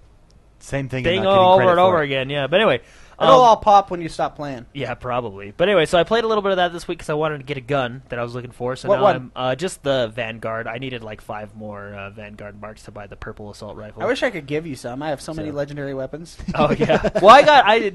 same thing over and over again. Yeah, but anyway. It'll all pop when you stop playing. Yeah, probably. But anyway, so I played a little bit of that this week because I wanted to get a gun that I was looking for. So what now one? I'm just the Vanguard. I needed like 5 more Vanguard marks to buy the purple assault rifle. I wish I could give you some. I have so many legendary weapons. Oh yeah. Well, now I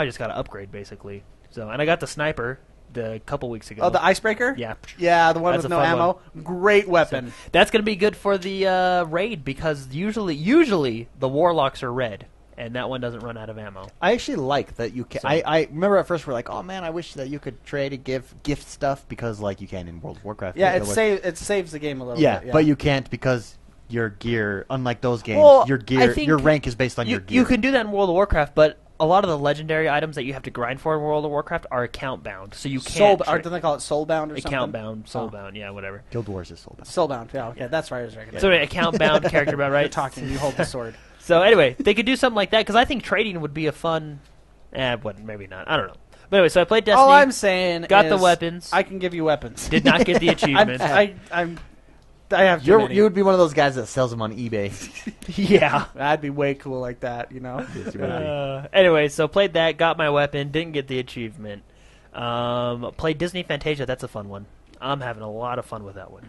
just got to upgrade basically. So and I got the sniper a couple weeks ago. Oh, the icebreaker? Yeah. Yeah, the one with no ammo. Great weapon. So that's going to be good for the raid because usually the warlocks are red. And that one doesn't run out of ammo. I actually like that you can. So, I remember at first we're like, oh man, I wish that you could trade and give gift stuff because like you can in World of Warcraft. Yeah, it saves the game a little bit. Yeah, but you can't because your gear, unlike those games, your rank is based on your gear. You can do that in World of Warcraft, but a lot of the legendary items that you have to grind for in World of Warcraft are account bound, so you can't. Don't they call it soul bound or account something? Bound, soul bound, yeah, whatever. Guild Wars is soul bound. Soul bound, yeah, okay, that's right. I was recognizing. So account bound, character bound, right? You're talking, you hold the sword. So anyway, they could do something like that because I think trading would be a fun. Maybe not. I don't know. But anyway, so I played Destiny. All I'm saying got the weapons. I can give you weapons. Did not get the achievement. I have. You would be one of those guys that sells them on eBay. Yeah, I'd be way cool like that, you know. Anyway, so played that, got my weapon, didn't get the achievement. Played Disney Fantasia. That's a fun one. I'm having a lot of fun with that one.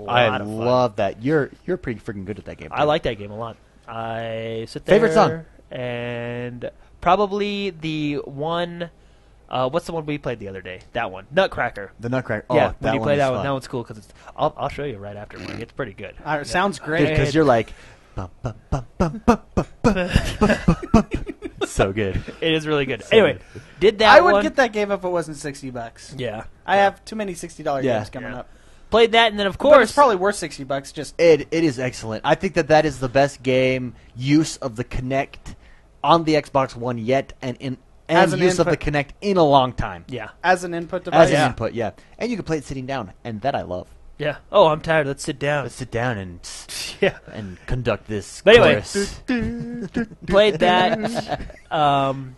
I love that. You're pretty freaking good at that game. I like that game a lot. I sit there. Favorite song? And probably the one. What's the one we played the other day? That one, Nutcracker. The Nutcracker. Yeah, when you play that one, that one's cool because I'll show you right after. It's pretty good. It sounds great because you're like. So good. It is really good. Anyway, did that. I would get that game if it wasn't $60. Yeah, I have too many $60 games coming up. Played that, and then of course but it's probably worth $60. Just it is excellent. I think that is the best game use of the Kinect on the Xbox One yet, and use of the Kinect in a long time. Yeah, as an input device. As an input, yeah, and you can play it sitting down, and that I love. Yeah. Oh, I'm tired. Let's sit down. Let's sit down and and conduct this. But anyway, chorus. Played that.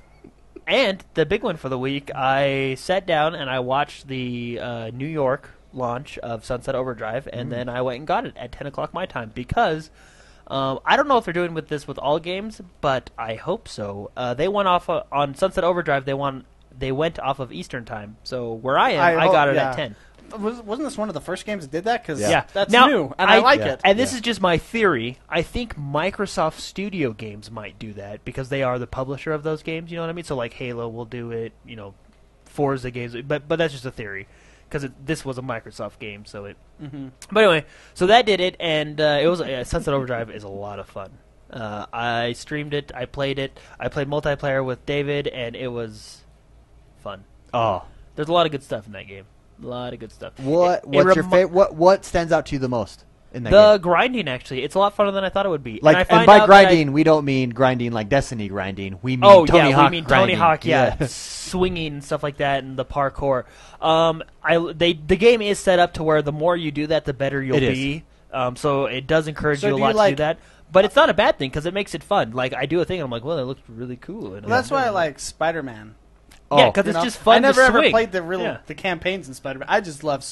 And the big one for the week, I sat down and I watched the New York launch of Sunset Overdrive, and then I went and got it at 10 o'clock my time because I don't know if they're doing this with all games, but I hope so. They went off on Sunset Overdrive. They went off of Eastern time, so where I am, I got it at 10. Wasn't this one of the first games that did that? Because that's now, new, and I like it. And this is just my theory. I think Microsoft Studio Games might do that because they are the publisher of those games. You know what I mean? So like Halo will do it. Forza games, but that's just a theory because this was a Microsoft game. So it. Mm-hmm. But anyway, so that did it, and it was Sunset Overdrive is a lot of fun. I streamed it. I played it. I played multiplayer with David, and it was fun. Oh, there's a lot of good stuff in that game. A lot of good stuff. What's your favorite? What stands out to you the most in that game? The grinding, actually. It's a lot funner than I thought it would be. And by grinding, we don't mean grinding like Destiny grinding. We mean Tony Hawk. We mean grinding. Tony Hawk. Yeah, swinging and stuff like that, and the parkour. The game is set up to where the more you do that, the better you'll be. So it does encourage you a lot to do that. But it's not a bad thing because it makes it fun. Like I do a thing, and I'm like, well, that looks really cool. And that's why I like Spider-Man. Yeah, because it's just fun. I never to ever swing. played the campaigns in Spider-Man. I just love.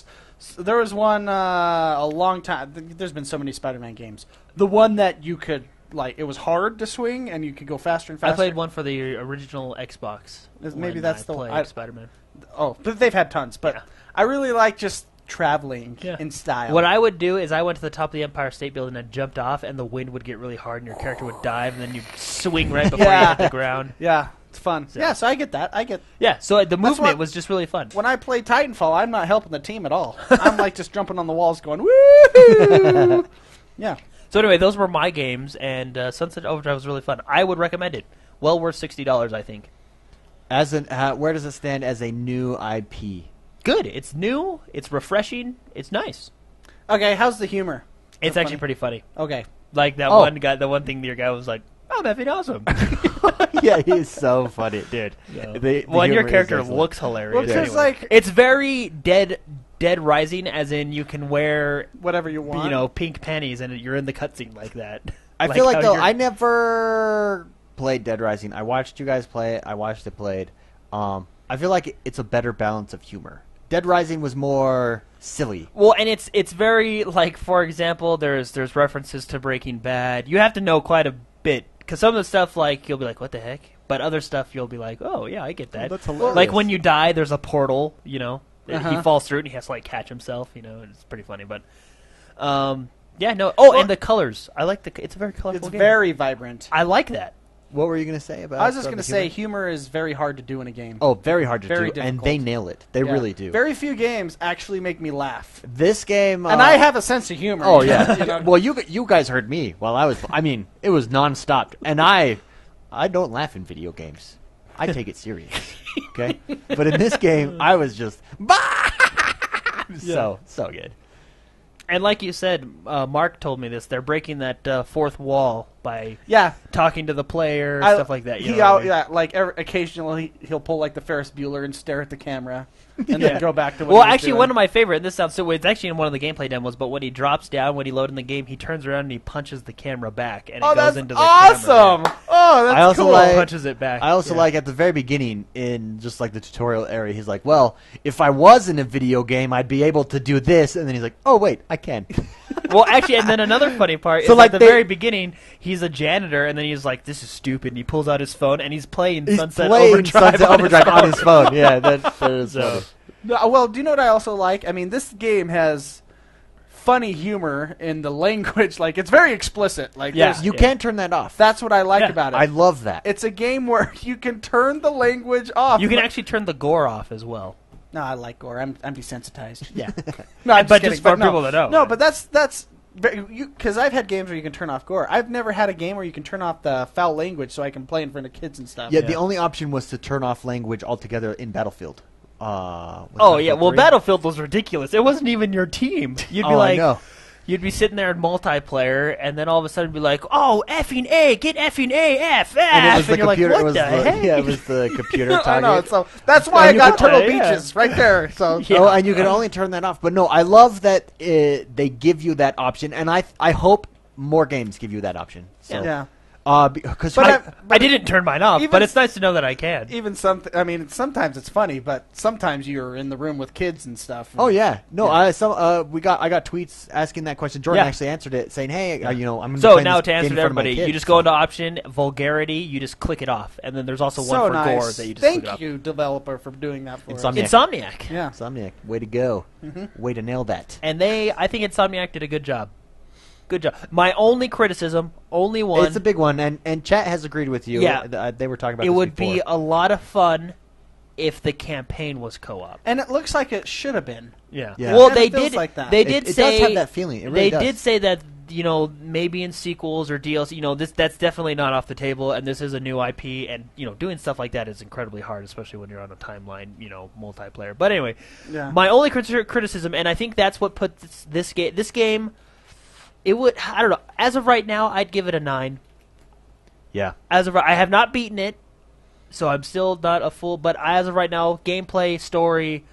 There was one a long time. There's been so many Spider-Man games. The one that you could like it was hard to swing, and you could go faster and faster. I played one for the original Xbox. Maybe that's the one. Spider-Man. Oh, but they've had tons. But I really like just traveling in style. What I would do is I went to the top of the Empire State Building and jumped off, and the wind would get really hard, and your character would dive, and then you'd swing right before you hit the ground. Yeah, it's fun. So. Yeah, so I get that. Yeah, so the movement was just really fun. When I play Titanfall, I'm not helping the team at all. I'm like just jumping on the walls going, woo! Yeah. So anyway, those were my games, and Sunset Overdrive was really fun. I would recommend it. Well worth $60, I think. Where does it stand as a new IP? Good. It's new. It's refreshing. It's nice. Okay, how's the humor? It's actually pretty funny. Okay. Like that one guy, the one thing your guy was like, "I'm effing awesome." Yeah, he's so funny, dude. Well, your character looks hilarious. Well, anyway. It's very Dead Rising, as in you can wear whatever you want, pink panties, and you're in the cutscene like that. I feel like though I never played Dead Rising. I watched you guys play it. I watched it played. I feel like it's a better balance of humor. Dead Rising was more silly. Well, and it's very like, for example, there's references to Breaking Bad. You have to know quite a bit, because some of the stuff like you'll be like, what the heck? But other stuff you'll be like, oh yeah, I get that. That's hilarious. Like when you die, there's a portal. He falls through it and he has to like catch himself. And it's pretty funny. But and the colors. I like it's a very colorful game. It's very vibrant. I like that. What were you going to say about? I was just going to say humor is very hard to do in a game. Oh, very hard to do, difficult. And they nail it. They really do. Very few games actually make me laugh. This game, and I have a sense of humor. Oh yeah. Well, you guys heard me while I was. I mean, it was nonstop, and I don't laugh in video games. I take it serious. Okay, but in this game, I was just so good. And like you said, Mark told me this. They're breaking that fourth wall by talking to the player, stuff like that. Occasionally he'll pull like the Ferris Bueller and stare at the camera, and then go back to what he was doing. One of my favorite, and this sounds so weird, it's actually in one of the gameplay demos, but when he drops down, when he loads in the game, he turns around and he punches the camera back, and it goes into the awesome! camera. Oh, that's cool. Punches it back. I also like at the very beginning, in just like the tutorial area, he's like, well, if I was in a video game, I'd be able to do this, and then he's like, oh, wait, I can. Well, actually, and then another funny part is at the very beginning, he's a janitor, and then he's like, this is stupid, and he pulls out his phone, and he's playing Sunset Overdrive on his phone. Yeah, that is funny. Well, do you know what I also like? I mean, this game has funny humor in the language. Like, it's very explicit. Like, you can't turn that off. That's what I like about it. I love that. It's a game where you can turn the language off. You can actually turn the gore off as well. No, I like gore. I'm desensitized. Yeah. No, but just for people that know. No, but that's because I've had games where you can turn off gore. I've never had a game where you can turn off the foul language so I can play in front of kids and stuff. Yeah, the only option was to turn off language altogether in Battlefield. Battlefield was ridiculous. It wasn't even your team. You'd be like, I know. You'd be sitting there in multiplayer, and then all of a sudden be like, "Oh, effing A, get effing A, F, F," and it was the computer. Like, what the heck? Yeah, it was the computer target. I know, so that's why I got Turtle Beaches right there. So, and you can only turn that off. But no, I love that they give you that option, and I hope more games give you that option. So. Yeah. Because I didn't turn mine off, but it's nice to know that I can. Even sometimes it's funny, but sometimes you're in the room with kids and stuff. Oh yeah, no, I got tweets asking that question. Jordan actually answered it, saying, "Hey, I'm going to now to answer to everybody, you just go into option vulgarity, you just click it off, and then there's also one for gore that you just click it off. Thank you, developer, for doing that for us. Insomniac. Yeah, Insomniac, way to go, way to nail that. And I think Insomniac did a good job. Good job. My only criticism, only one. It's a big one, and chat has agreed with you. Yeah. They were talking about it this would before. be a lot of fun if the campaign was co-op. And it looks like it should have been. Yeah. Well, they did. Like that. They did say it does have that feeling. It really does. Did say that maybe in sequels or DLC, that's definitely not off the table, and this is a new IP, and doing stuff like that is incredibly hard, especially when you're on a timeline, multiplayer. But anyway, my only criticism, and I think that's what puts this game. It would. I don't know. As of right now, I'd give it a 9. Yeah. I have not beaten it, so I'm still not a full. But as of right now, gameplay, story,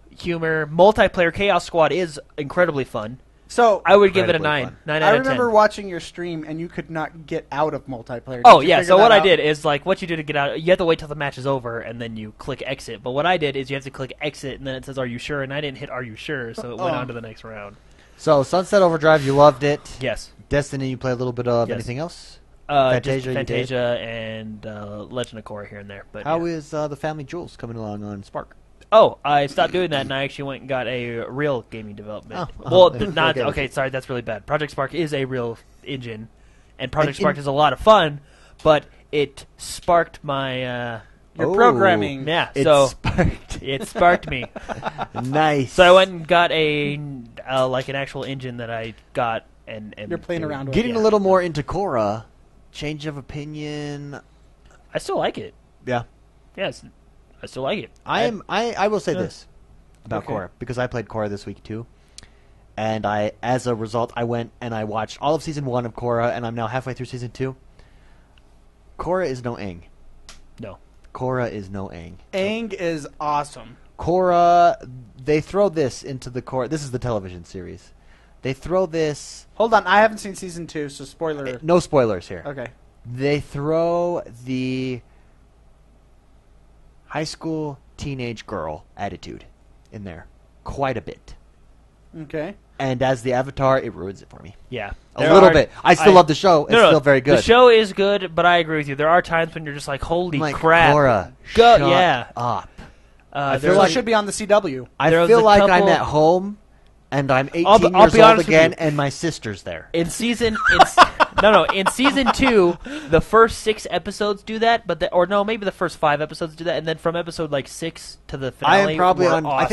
humor, multiplayer, Chaos Squad is incredibly fun. So I would give it a 9. 9 out of 10. I remember watching your stream, and you could not get out of multiplayer. Oh yeah. So what I did is what you do to get out. You have to wait till the match is over, and then you click exit. But what I did is you have to click exit, and then it says, "Are you sure?" And I didn't hit "Are you sure?" So it went on to the next round. So, Sunset Overdrive, you loved it. Yes. Destiny, you play a little bit of. Anything else? Fantasia, just Fantasia and Legend of Korra here and there. But how is the Family Jewels coming along on Spark? Oh, I stopped doing that, and I actually went and got a real gaming development. Not okay. Sorry, that's really bad. Project Spark is a real engine, and Project Spark is a lot of fun, but it sparked my your programming. Yeah, it sparked me. Nice. So I went and got a like an actual engine that I got, and you're playing around with. Getting a little more into Korra. Change of opinion. I still like it. Yeah. Yes. I still like it. I will say this about Korra, because I played Korra this week too, and as a result, I went and I watched all of Season 1 of Korra, and I'm now halfway through Season 2. Korra is no Aang. No. Korra is no Aang. Aang is awesome. Korra, they throw this into the Korra. This is the television series. They throw this... Hold on, I haven't seen Season 2, so spoiler... No spoilers here. Okay. They throw the... high school teenage girl attitude in there quite a bit. Okay. And as the Avatar, it ruins it for me. Yeah. A little bit. I still love the show. It's still very good. The show is good, but I agree with you. There are times when you're just like, holy crap. Korra, go, shut up. I feel like it should be on the CW. I feel like I'm at home and I'm 18 years old again and my sister's there. In season... In season 2, the first 6 episodes do that, maybe the first 5 episodes do that, and then from episode 6 to the finale, I am probably on. Awesome. I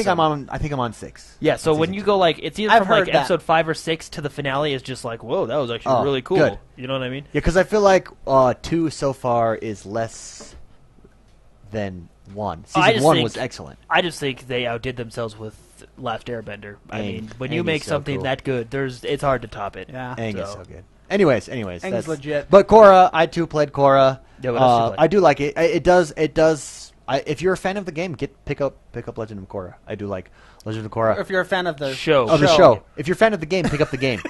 think I'm on 6. Yeah, so when you go it's either from episode 5 or 6 to the finale is just like, whoa, that was actually really cool. Good. You know what I mean? Yeah, because I feel like 2 so far is less than 1. Season 1 was excellent. I just think they outdid themselves with Last Airbender. I mean, when you make something that good, it's hard to top it. Yeah, Aang is so good. Anyways, Aang's legit. But Korra, I too played Korra. Yeah, what else did you play? I do like it. It does. If you're a fan of the game, pick up Legend of Korra. I do like Legend of Korra. Or if you're a fan of the show. The show. If you're a fan of the game, pick up the game.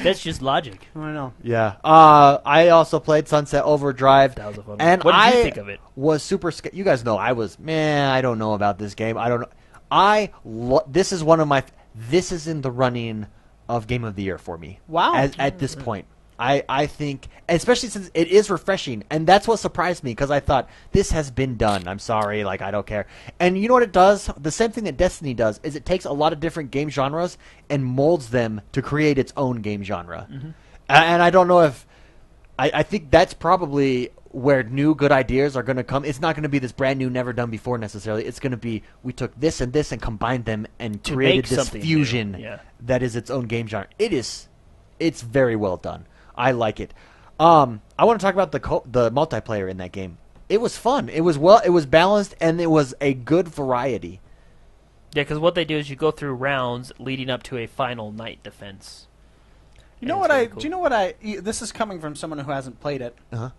That's just logic. I know. Yeah. I also played Sunset Overdrive. That was a fun one. And what did you think of it? Was super scared. You guys know I don't know about this game. I don't know. This is one of my. This is in the running of Game of the Year for me. Wow. At this point. I think, especially since it is refreshing, and that's what surprised me, because I thought, this has been done. I'm sorry, I don't care. And you know what it does? The same thing that Destiny does is it takes a lot of different game genres and molds them to create its own game genre. Mm-hmm. And I don't know if... I think that's probably where new good ideas are going to come. It's not going to be this brand new, never done before necessarily. It's going to be, we took this and combined them and created this fusion that is its own game genre. It's very well done. I like it. I want to talk about the multiplayer in that game. It was fun. It was balanced, and it was a good variety. Yeah, because what they do is you go through rounds leading up to a final night defense. You know what cool. Do you know what this is coming from someone who hasn't played it. Uh-huh.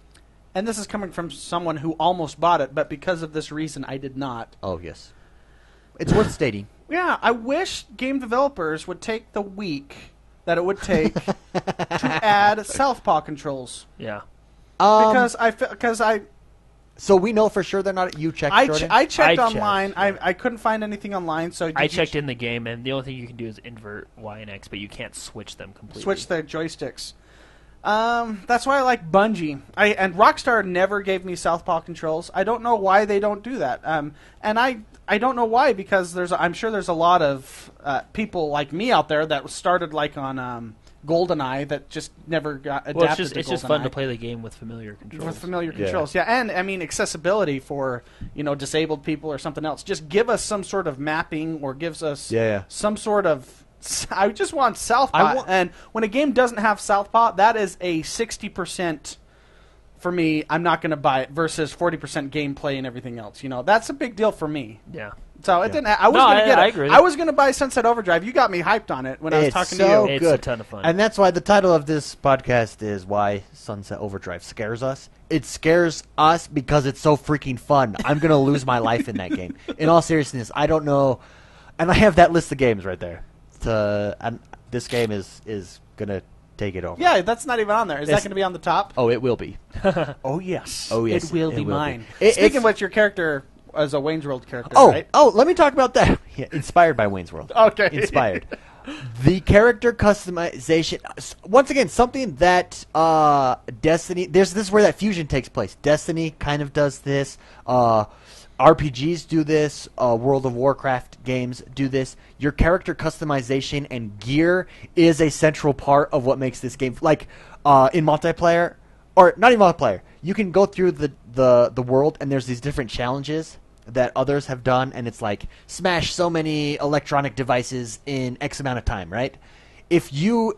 And this is coming from someone who almost bought it, but because of this reason I did not. Oh, yes. It's worth stating. Yeah, I wish game developers would take the week that it would take to add Southpaw controls. Yeah. Because So we know for sure they're not... You checked, Jordan? I checked online. I couldn't find anything online, so... I checked in the game, and the only thing you can do is invert Y and X, but you can't switch them completely. Switch the joysticks. That's why I like Bungie. And Rockstar never gave me Southpaw controls. I don't know why they don't do that. And I don't know why, because I'm sure there's a lot of people like me out there that started on GoldenEye that just never got adapted to GoldenEye. It's just fun to play the game with familiar controls. With familiar controls, yeah. And, I mean, accessibility for, disabled people or something else. Just give us some sort of mapping or gives us some sort of... I just want Southpaw. And when a game doesn't have Southpaw, that is a 60% for me. I'm not going to buy it versus 40% gameplay and everything else. That's a big deal for me. Yeah. So it didn't. I was going to get it. I agree. I was going to buy Sunset Overdrive. You got me hyped on it when I was talking to you. It's a ton of fun. And that's why the title of this podcast is Why Sunset Overdrive Scares Us. It scares us because it's so freaking fun. I'm going to lose my life in that game. In all seriousness, I don't know. And I have that list of games right there. This game is going to take it over. Yeah, that's not even on there. Is that going to be on the top? Oh, it will be. Oh, yes. Oh, yes. It will be mine. Speaking of which, your character is a Wayne's World character, right? Oh, let me talk about that. Yeah, inspired by Wayne's World. Okay. Inspired. The character customization, once again, something that Destiny. This is where that fusion takes place. Destiny kind of does this. RPGs do this. World of Warcraft games do this. Your character customization and gear is a central part of what makes this game. Like in multiplayer, or not even multiplayer, you can go through the world and there's these different challenges that others have done, and it's like smash so many electronic devices in X amount of time, right? If you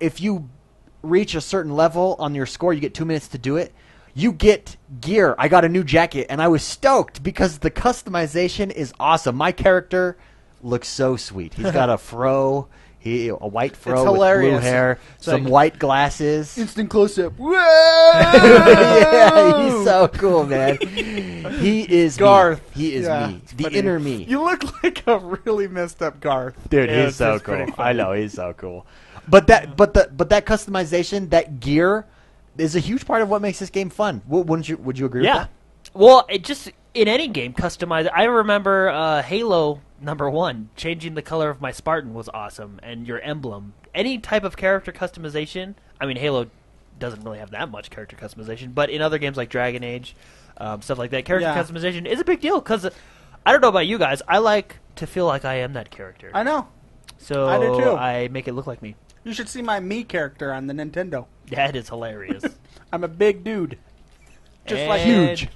reach a certain level on your score, you get 2 minutes to do it. You get gear. I got a new jacket, and I was stoked because the customization is awesome. My character looks so sweet. He's got a fro, a white fro with blue hair, it's some white glasses. Instant close-up. Whoa! Yeah, he's so cool, man. He is Garth. Me. He is me. The funny. inner me. You look like a really messed up Garth. Dude, Yeah, he's so it's cool. pretty funny. I know, he's so cool. But that customization, that gear, is a huge part of what makes this game fun. Would you agree with that? Well, it just in any game customize. I remember Halo #1 changing the color of my Spartan was awesome, and your emblem. Any type of character customization. I mean, Halo doesn't really have that much character customization, but in other games like Dragon Age, stuff like that, character customization is a big deal because I don't know about you guys. I like to feel like I am that character. I know. So I do too. I make it look like me. You should see my me character on the Nintendo. That is hilarious. I'm a big dude. Just like Huge.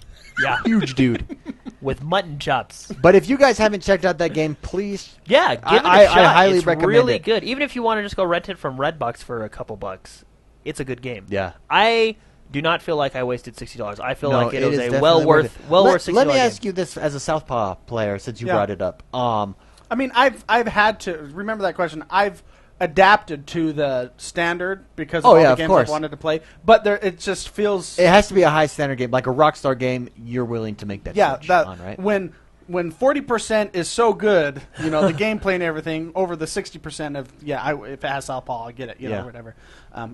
Yeah. Huge dude. With mutton chops. But if you guys haven't checked out that game, please. Yeah, give it a shot. I highly it's recommend really it. good. Even if you want to just go rent it from Redbox for a couple bucks, it's a good game. Yeah. I do not feel like I wasted $60. I feel No, like it is was a definitely well worth $60 Let me game. ask you this as a Southpaw player, since you brought it up. I mean, I've had to remember that question. I've adapted to the standard because of all the games I've wanted to play, but it just feels it has to be a high standard game, like a Rockstar game. You're willing to make that switch on, right? When 40% is so good, the gameplay and everything over the 60% of if it has Southpaw, I get it, whatever.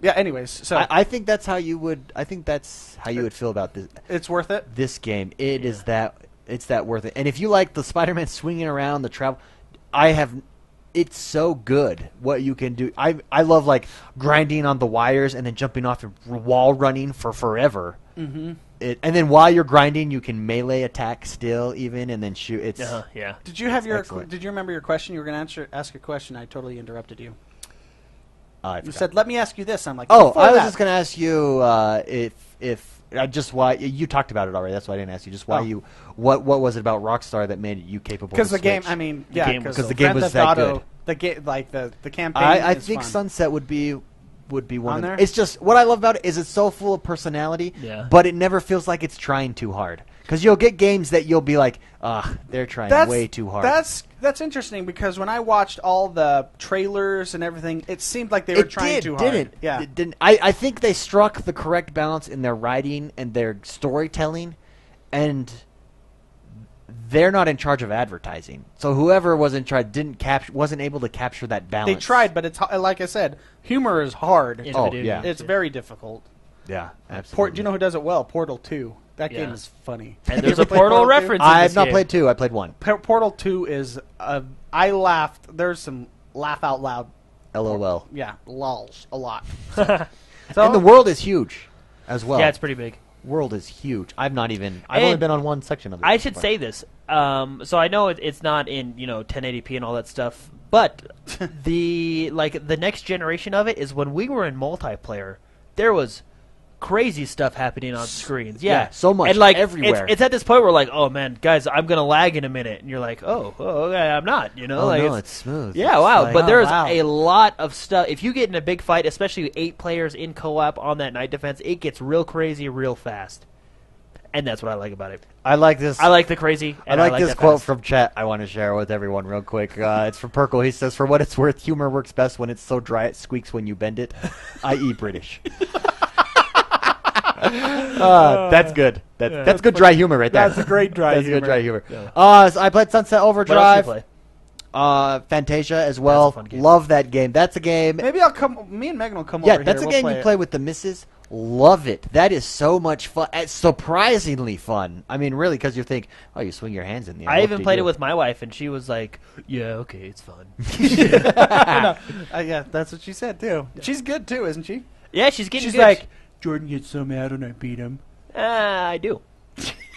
Anyways, so I think that's how you would. I think that's how you would feel about this. It's worth it. This game, is that it's that worth it. And if you like the Spider-Man swinging around, the travel, it's so good what you can do. I love like grinding on the wires and then jumping off and wall running for forever. Mm-hmm. And then while you're grinding, you can melee attack still even and then shoot. It's yeah. Did you remember your question? You were going to ask a question. I totally interrupted you. You said, "Let me ask you this." I'm like, I was just going to ask you if just why you talked about it already. That's why I didn't ask you. Just why you what was it about Rockstar that made you capable? Because the game. I mean, because the game was that good. The game, like the campaign. I is think fun. Sunset would be one of there. It's just what I love about it is it's so full of personality. Yeah. But it never feels like it's trying too hard. Because you'll get games that you'll be like, they're trying way too hard. That's interesting because when I watched all the trailers and everything, it seemed like they were trying too hard. It didn't. I think they struck the correct balance in their writing and their storytelling, and they're not in charge of advertising. So whoever was in charge wasn't able to capture that balance. They tried, but it's like I said, humor is hard. It's very difficult. Yeah, absolutely. Do you know who does it well? Portal 2. That game is funny. And there's a Portal reference. I have not played 2. I played 1. Portal 2 is. I laughed. There's some laugh out loud. LOL. Yeah, lols a lot. And the world is huge, as well. Yeah, it's pretty big. World is huge. I've only been on one section of it. I should say this. So I know it's not in 1080p and all that stuff, but the next generation of it is when we were in multiplayer. There was crazy stuff happening on screens. Yeah, so much, and everywhere. It's at this point where oh man, guys, I'm gonna lag in a minute, and you're like, okay, I'm not. No, it's smooth. Yeah, wow. But there's a lot of stuff. If you get in a big fight, especially 8 players in co-op on that night defense, it gets real crazy real fast. And that's what I like about it. I like this. I like the crazy. I like this quote from chat I want to share with everyone real quick. It's from Perkle. He says, "For what it's worth, humor works best when it's so dry it squeaks when you bend it," i.e. British. That's good. That's good dry humor right there. That's a great dry humor. That's good dry humor. Yeah. So I played Sunset Overdrive. What else did you play? Fantasia as well. That's a fun game. Love that game. That's a game. Maybe I'll come. Me and Megan will come over Yeah, here. that's a game play you it. play with the missus love it. That is so much fun. It's surprisingly fun. I mean, really, because you think, oh, you swing your hands in the air. I even played it with my wife, and she was like, yeah, okay, it's fun. Yeah, that's what she said, too. She's good, too, isn't she? Yeah, she's getting She's good. like, Jordan gets so mad when I beat him. I do.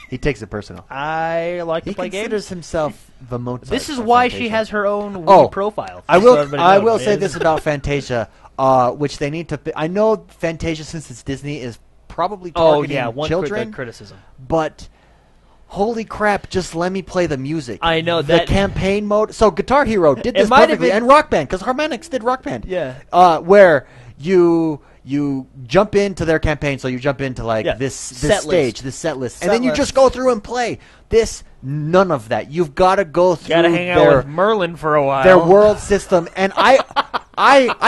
He takes it personal. I like to play games. He considers himself the Mozart. This is why she has her own Wii profile. I will say this about Fantasia, which they need to. I know Fantasia, since it's Disney, is probably targeting children. Criticism, but holy crap! Just let me play the music. I know the campaign mode. So Guitar Hero did this perfectly, and Rock Band, because Harmonix did Rock Band. Yeah, where you jump into their campaign, so you jump into this stage, this set list, and then you just go through and play. None of that. You've got to go through. Got to hang out with Merlin for a while. Their world system, and I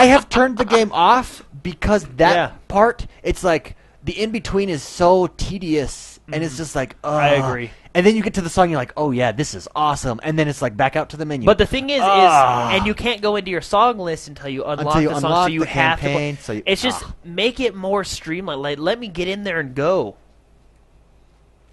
have turned the game off because that part. It's like the in between is so tedious, and it's just like. I agree. And then you get to the song, you're like, oh yeah, this is awesome, and then it's like back out to the menu. But the thing is and you can't go into your song list until you unlock the song, so you have campaign, to. It's just make it more streamlined. Like, let me get in there and go.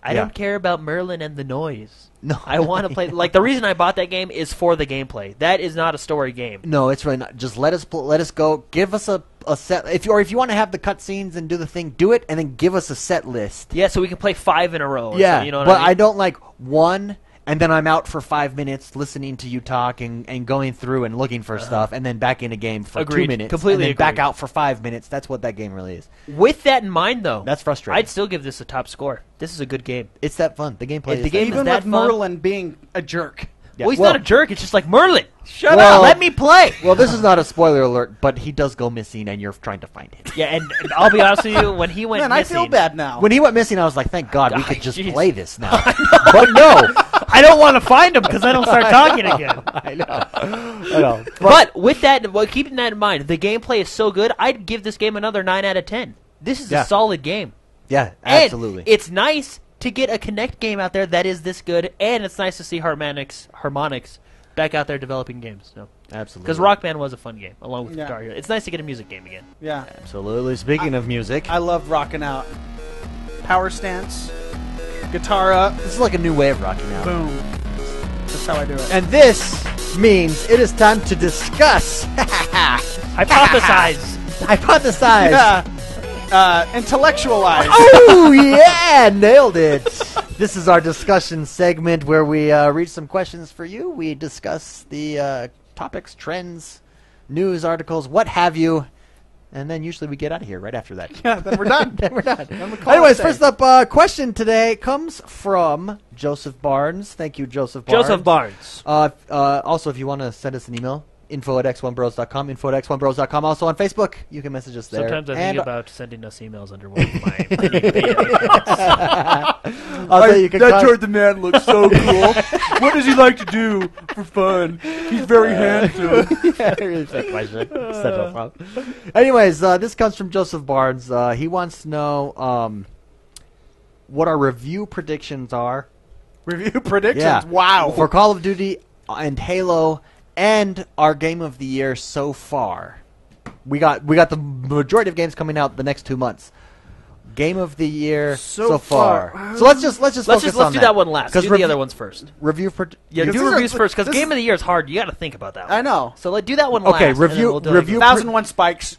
I don't care about Merlin and the noise. No, I want to play. Like, the reason I bought that game is for the gameplay. That is not a story game. No, it's really not. Just let us go. Give us a set. If you want to have the cutscenes and do the thing, do it, and then give us a set list. Yeah, so we can play 5 in a row. Yeah, so, you know what but I mean? I don't like one. And then I'm out for 5 minutes listening to you talk and going through and looking for stuff, and then back in a game for 2 minutes. Completely and then back out for 5 minutes. That's what that game really is. With that in mind, though, that's frustrating. I'd still give this a top score. This is a good game. It's that fun. The gameplay is even with that Merlin being a jerk. Yeah. Well, he's not a jerk. It's just like, Merlin, shut up. Let me play. Well, this is not a spoiler alert, but he does go missing, and you're trying to find him. Yeah, and I'll be honest with you, when he went missing... I feel bad now. When he went missing, I was like, thank God we could just play this now. But no. I don't want to find him because I don't start talking again. I know. But with that, keeping that in mind, the gameplay is so good, I'd give this game another 9 out of 10. This is a solid game. Yeah, absolutely. And it's nice to get a Kinect game out there that is this good, and it's nice to see Harmonix back out there developing games. So. Absolutely. Because Rock Band was a fun game, along with Guitar Hero. It's nice to get a music game again. Yeah. Absolutely. Speaking of music. I love rocking out. Power stance, guitar up. This is like a new way of rocking out. Boom. That's how I do it. And this means it is time to discuss. Hypothesize. Hypothesize. Yeah. Intellectualize. Oh, yeah. Nailed it. This is our discussion segment where we read some questions for you. We discuss the topics, trends, news articles, what have you. And then usually we get out of here right after that. Yeah, then we're done. Anyways, first up, question today comes from Joseph Barnes. Thank you, Joseph Barnes. Joseph Barnes. Also, if you want to send us an email, info@x1bros.com, info@x1bros.com. Also on Facebook, you can message us there. Sometimes I think about sending us emails under one of my That Jordan man looks so cool. What does he like to do for fun? He's very handsome. Anyways, this comes from Joseph Barnes. He wants to know what our review predictions are. Review predictions? Yeah. Wow. For Call of Duty and Halo and our game of the year so far. We got the majority of games coming out the next 2 months. Game of the year so far. So let's just do that one last. Do the other ones first. Do reviews first because game of the year is hard. You got to think about that one. I know. So do that one last. Okay, review 1001 spikes.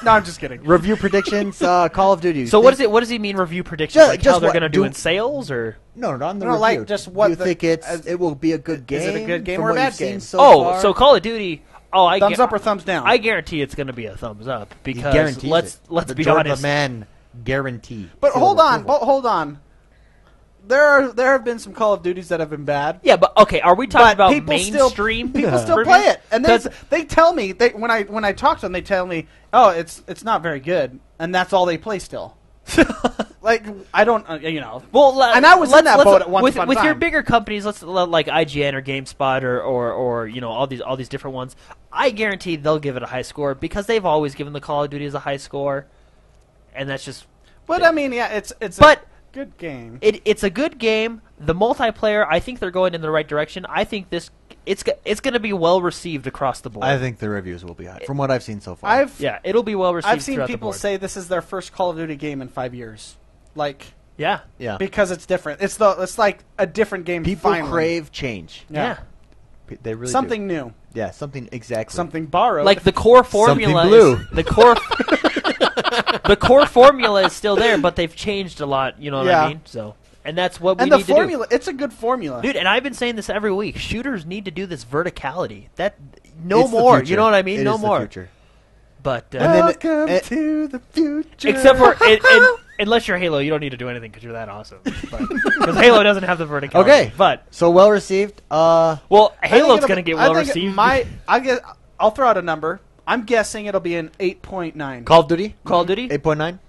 No, I'm just kidding. Review predictions. Call of Duty. So what does he mean? Review predictions? Like how they're going to do in sales, or no, not on the review. Like just what you think it will be a good game? Is it a good game or a bad game? So Call of Duty. Thumbs up or thumbs down? I guarantee it's going to be a thumbs up because let's be honest. Man, guarantee. But hold on. There have been some Call of Duties that have been bad. Yeah, but okay, are we talking about mainstream? People still play it, and they tell me when I talk to them, they tell me, "Oh, it's not very good," and that's all they play still. Like I don't, Well, and I was in that boat at once with your bigger companies, like IGN or GameSpot or all these different ones. I guarantee they'll give it a high score because they've always given the Call of Duty as a high score, and that's just. But I mean, yeah, it's good game. It's a good game. The multiplayer, I think they're going in the right direction. I think this it's going to be well received across the board. I think the reviews will be high from what I've seen so far. It'll be well received. I've seen people say this is their first Call of Duty game in 5 years. Yeah. Because it's different. It's like a different game. People crave change. Yeah. They really something new. Yeah, something exactly. Something borrowed. Like the core formula. Something blue. The core formula is still there, but they've changed a lot. You know what I mean? So. And that's what we need to do. It's a good formula. Dude, and I've been saying this every week. Shooters need to do this verticality. No more. You know what I mean? No more. The future. But welcome to the future. Except for unless you're Halo, you don't need to do anything because you're that awesome. Because Halo doesn't have the verticality. Okay, but so well received. Well, Halo's going to get well received. I'll throw out a number. I'm guessing it'll be an 8.9. Call of Duty. 8.9.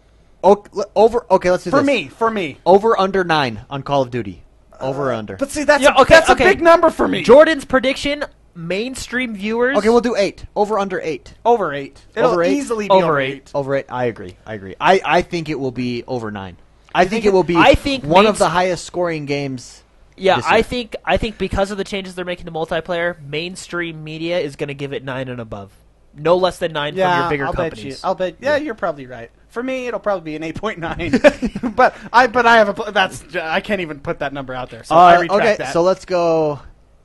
Okay, let's do this. For me. Over under 9 on Call of Duty. Over or under. But see, that's a big number for me. Jordan's prediction, mainstream viewers. Okay, we'll do 8. Over under 8. Over 8. It'll easily be over 8. Over 8. I agree. I think it will be over 9. I think it will be one of the highest scoring games. Yeah, I think because of the changes they're making to multiplayer, mainstream media is going to give it 9 and above. No less than 9 from your bigger companies. I'll bet. Yeah, you're probably right. For me, it'll probably be an 8.9. but I have I can't even put that number out there. So I retract that. So let's go.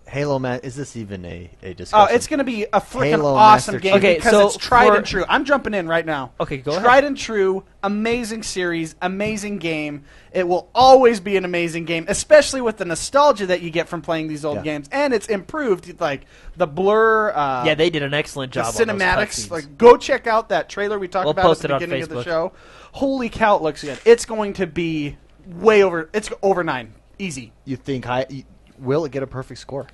Halo, is this even a discussion? Oh, it's going to be a freaking awesome game because it's tried and true. I'm jumping in right now. Okay, go ahead. Tried and true, amazing series, amazing game. It will always be an amazing game, especially with the nostalgia that you get from playing these old games. And it's improved, like the blur. Yeah, they did an excellent job. The cinematics. Go check out that trailer we talked about at the beginning of the show. Holy cow, it looks good. It's going to be way over. It's over 9, easy. You think will it get a perfect score?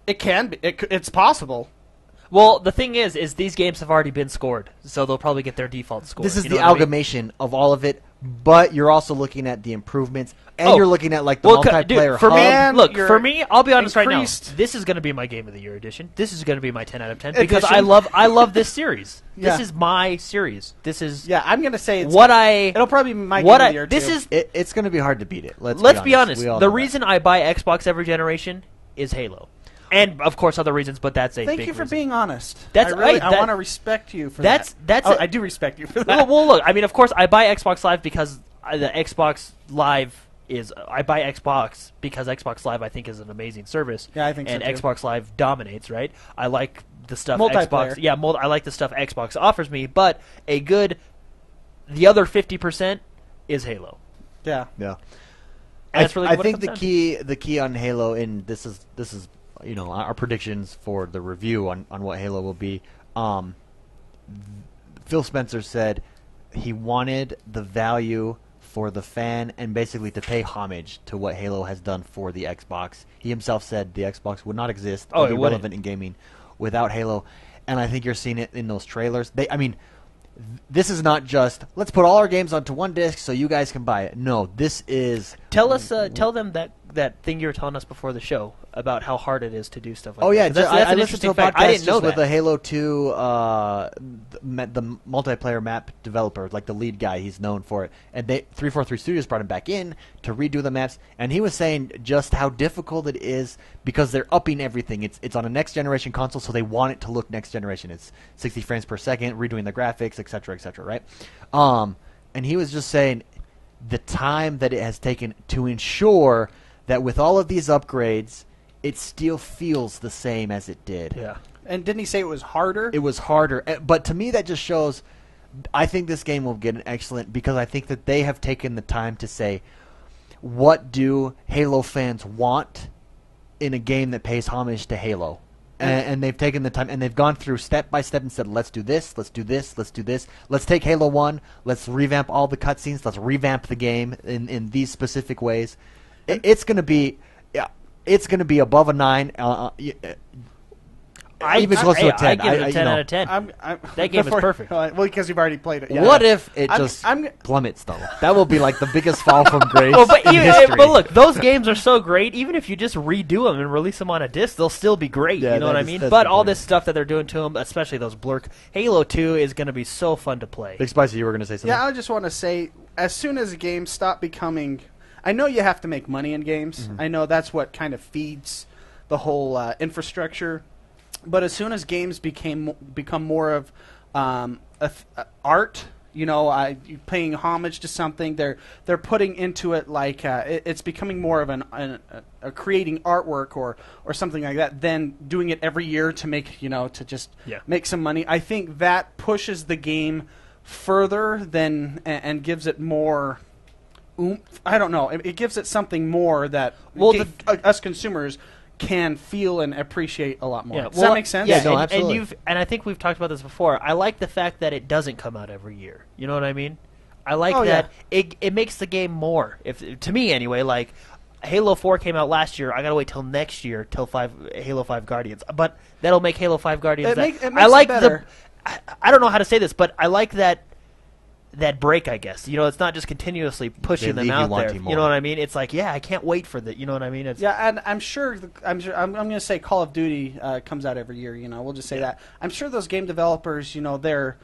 It can be. It's possible. Well, the thing is these games have already been scored, so they'll probably get their default score. This is the amalgamation of all of it, but you're also looking at the improvements, and you're looking at like the multiplayer hub. For me, I'll be honest right now. This is going to be my Game of the Year edition. This is going to be my 10 out of 10 because I love this series. This is my series. This is I'm going to say it'll probably be my Game of the Year too. It's going to be hard to beat it. Let's be honest. The reason I buy Xbox every generation is Halo. And, of course, other reasons, but that's a big Thank you for being honest. I want to respect you for that. I do respect you for that. Well, look, I mean, of course, I buy Xbox Live because the Xbox Live is... I buy Xbox because Xbox Live, I think, is an amazing service. Yeah, I think so, and too. Xbox Live dominates, right? I like the stuff Multiplayer. Xbox... Yeah, I like the stuff Xbox offers me, but the other 50% is Halo. Yeah. Yeah. And that's really I think the key on Halo, and this is our predictions for the review on what Halo will be. Phil Spencer said he wanted the value for the fan and basically to pay homage to what Halo has done for the Xbox. He himself said the Xbox would not exist or be relevant in gaming without Halo, and I think you're seeing it in those trailers. This is not just let's put all our games onto one disc so you guys can buy it. No, this is tell them that thing you were telling us before the show about how hard it is to do stuff like that. That's I listened to a podcast I didn't know with the Halo 2 the multiplayer map developer, like the lead guy, he's known for it. And 343 Studios brought him back in to redo the maps, and he was saying just how difficult it is because they're upping everything. It's on a next generation console, so they want it to look next generation. It's 60 frames per second, redoing the graphics, etc., right? And he was just saying the time that it has taken to ensure that with all of these upgrades, it still feels the same as it did. Yeah. And didn't he say it was harder? It was harder. But to me, that just shows, I think this game will get an excellent, because I think that they have taken the time to say, what do Halo fans want in a game that pays homage to Halo? And they've taken the time, and they've gone through step by step and said, let's do this, let's do this, let's do this. Let's take Halo 1, let's revamp all the cutscenes, let's revamp the game in these specific ways. It's going to be above a 9. Even close to a 10. I give it a 10 out of 10. That game is perfect. Well, because you've already played it. Yeah. What if it plummets, though? That will be like the biggest fall from grace in history. But look, those games are so great, even if you just redo them and release them on a disc, they'll still be great. Yeah, you know what I mean? But all this stuff that they're doing to them, especially those blur... Halo 2 is going to be so fun to play. Big Spicy, you were going to say something? Yeah, I just want to say, as soon as games stop becoming... I know you have to make money in games. Mm-hmm. I know that's what kind of feeds the whole infrastructure. But as soon as games become more of art, paying homage to something, they're putting into it like it's becoming more of a creating artwork or something like that than doing it every year to make make some money. I think that pushes the game further and gives it more oomph. I don't know. It gives it something more that us consumers can feel and appreciate a lot more. Yeah, Does that make sense? Yeah, no, absolutely. And I think we've talked about this before. I like the fact that it doesn't come out every year. You know what I mean? I like that it makes the game more. To me anyway, like Halo 4 came out last year. I gotta wait till next year till Halo 5 Guardians. But that'll make Halo 5 Guardians. I like I don't know how to say this, but I like that break, I guess. It's not just continuously pushing them out there. You know what I mean? It's like, I can't wait for that. You know what I mean? And I'm sure I'm going to say Call of Duty comes out every year. We'll just say that. I'm sure those game developers, they're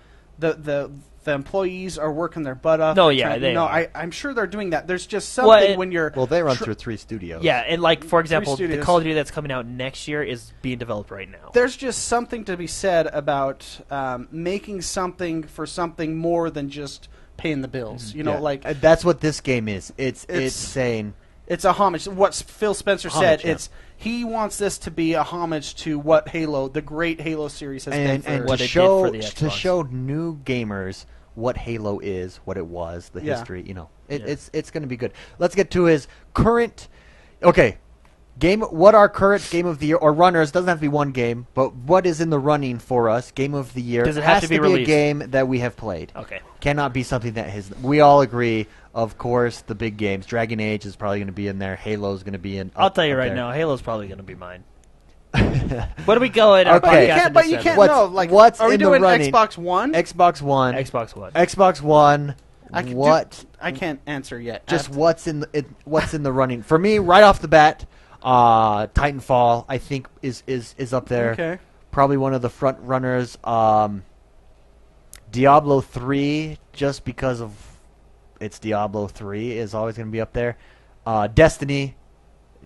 the employees are working their butt off. No, they are. I'm sure they're doing that. There's just something when you're... Well, they run through 3 studios. Yeah, and like, for example, the Call of Duty that's coming out next year is being developed right now. There's just something to be said about making something for something more than just paying the bills. That's what this game is. It's saying... It's a homage. What Phil Spencer said, he wants this to be a homage to what the great Halo series has been for. And what to show new gamers what Halo is, what it was, the history. It's going to be good. Let's get to his current. Okay, game. What our current game of the year or runners doesn't have to be one game, but what is in the running for us? Game of the year. Does it have to be released? A game that we have played. Okay. Cannot be something that has. We all agree. Of course, the big games. Dragon Age is probably going to be in there. Halo's going to be in. I'll tell you right now, Halo's probably going to be mine. What do we go in? But you can't know. Like, what's are we in doing the running? Xbox One? Xbox One. Xbox One. I can't answer yet. Just what's in the running for me right off the bat? Titanfall, I think is up there. Okay. Probably one of the front runners. Diablo 3, just because of it's Diablo 3, is always going to be up there. Destiny.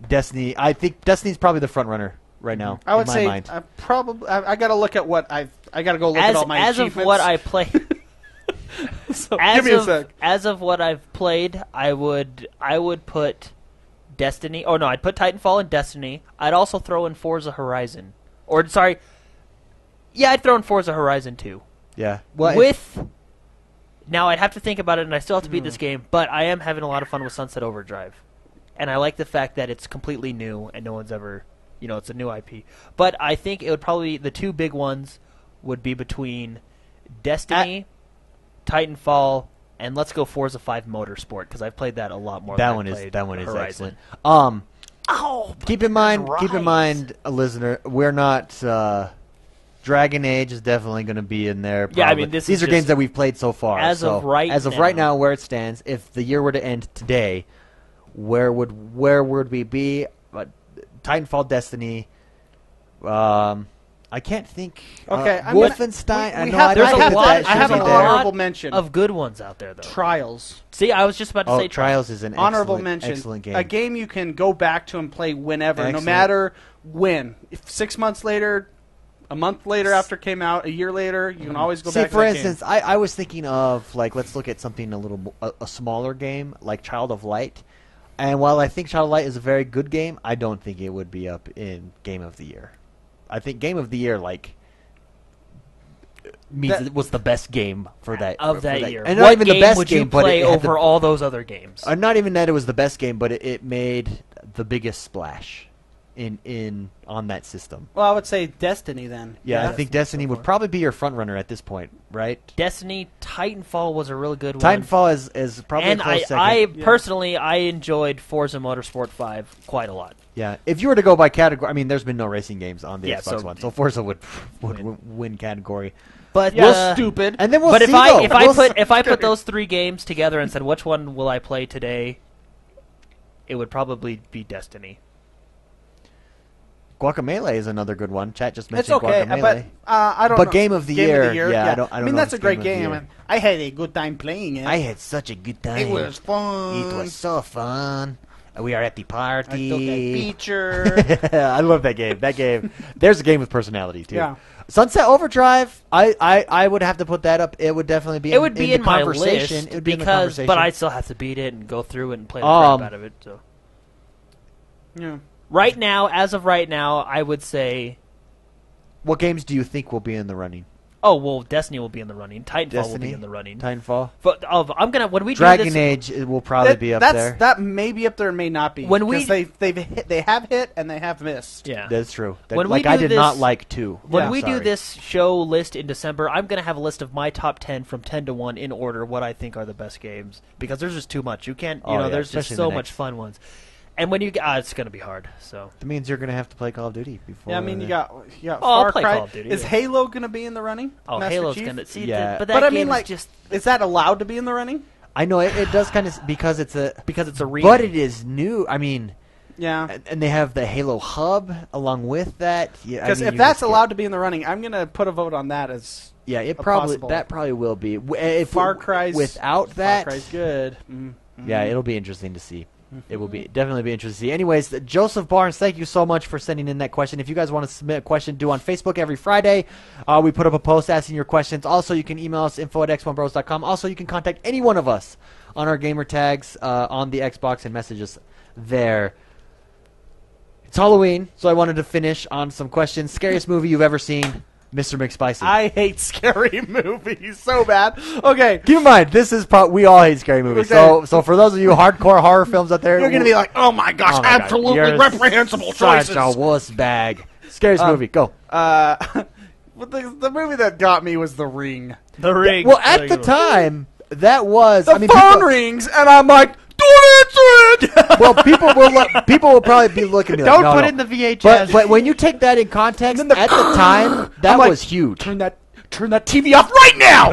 I think Destiny's probably the front runner right now. I would say probably. I got to look at what I got to go look at all my achievements. As of what I played. Give me a sec. As of what I've played, I would put Destiny. Oh no, I'd put Titanfall and Destiny. I'd also throw in Forza Horizon. I'd throw in Forza Horizon 2. Yeah. Now I'd have to think about it, and I still have to beat this game. But I am having a lot of fun with Sunset Overdrive, and I like the fact that it's completely new and no one's ever, it's a new IP. But I think it would probably the two big ones would be between Destiny, Titanfall, and let's go Forza 5 Motorsport, because I've played that a lot more. That one is excellent. Keep in mind, a listener, we're not. Dragon Age is definitely going to be in there. Probably. Yeah, I mean, these are games that we've played so far. As of right now, where it stands, if the year were to end today, where would we be? Titanfall, Destiny. I can't think. Okay, Wolfenstein. I have an honorable mention of good ones out there, though. Trials. See, I was just about to say Trials is an honorable mention. Excellent game. A game you can go back to and play whenever, no matter when. If 6 months later, a month later after it came out, a year later, you can always go back to for that instance, game. I was thinking of, let's look at something a smaller game, like Child of Light. And while I think Child of Light is a very good game, I don't think it would be up in Game of the Year. I think Game of the Year, means it was the best game for that year. And not even the best game, but play over all those other games. Not even that it was the best game, but it made the biggest splash on that system. Well, I would say Destiny then. Yeah, I think Destiny would probably be your front runner at this point, right? Destiny, Titanfall was a really good one. Titanfall is probably a close second. Personally, I enjoyed Forza Motorsport 5 quite a lot. Yeah, if you were to go by category, I mean, there's been no racing games on the Xbox One, so Forza would win category. But stupid. And then we'll see. But if I put those three games together and said which one will I play today, it would probably be Destiny. Guacamelee is another good one. Chat just mentioned it's okay, Guacamelee. but I don't know. But Game of the Year, yeah. I don't I mean, know that's a great game. I had a good time playing it. I had such a good time. It was fun. It was so fun. We are at the party. Feature. I love that game. That game. There's a game with personality too. Yeah. Sunset Overdrive. I would have to put that up. It would definitely be. It would be in my conversation. list It would be in the because, conversation. but I still have to beat it and go through it and play the crap out of it. So. Yeah. Right now, as of right now, I would say. What games do you think will be in the running? Oh well, Destiny will be in the running. Titanfall will be in the running. Titanfall. But I'm gonna when we Dragon do this, Age it will probably be up there. That may be up there and may not be. When we they have hit and they have missed. Yeah, that's true. When like we I do did not like 2. When we do this show list in December, I'm gonna have a list of my top 10 from 10 to 1 in order. What I think are the best games because there's just too much. You can't. There's just so much fun ones. And when you get, it's going to be hard. So that means you're going to have to play Call of Duty before. Yeah, I mean you got Far I'll play Cry. Call of Duty. Is Halo going to be in the running? Oh, Master Halo's Chief? going to see. Yeah. But I mean, is that allowed to be in the running? I know it does kind of because it's a remake. But it is new. I mean, yeah. And they have the Halo hub along with that. Yeah, because if that's allowed to be in the running, I'm going to put a vote on that as. Yeah, possible. that probably will be. If Far Cry's without that, Far Cry's good. Mm-hmm. Yeah, it'll be interesting to see. It will be definitely be interesting to see. Anyways, Joseph Barnes, thank you so much for sending in that question. If you guys want to submit a question, do on Facebook every Friday. We put up a post asking your questions. Also, you can email us info@x1bros.com. Also, you can contact any one of us on our gamer tags on the Xbox and message us there. It's Halloween, so I wanted to finish on some questions. Scariest movie you've ever seen? Mr. McSpicy. I hate scary movies so bad. Okay. Keep in mind, this is we all hate scary movies. Okay. So for those of you hardcore horror films out there, you're going to be like, oh my gosh, absolutely reprehensible choices. Such a wuss bag. Scariest movie, go. The movie that got me was The Ring. The Ring. Well, at the time, that was... The phone rings, and I'm like... Don't answer it! Well, people will probably be looking at me like, don't put in the VHS. But when you take that in context, at the time, that was huge. Turn that TV off right now!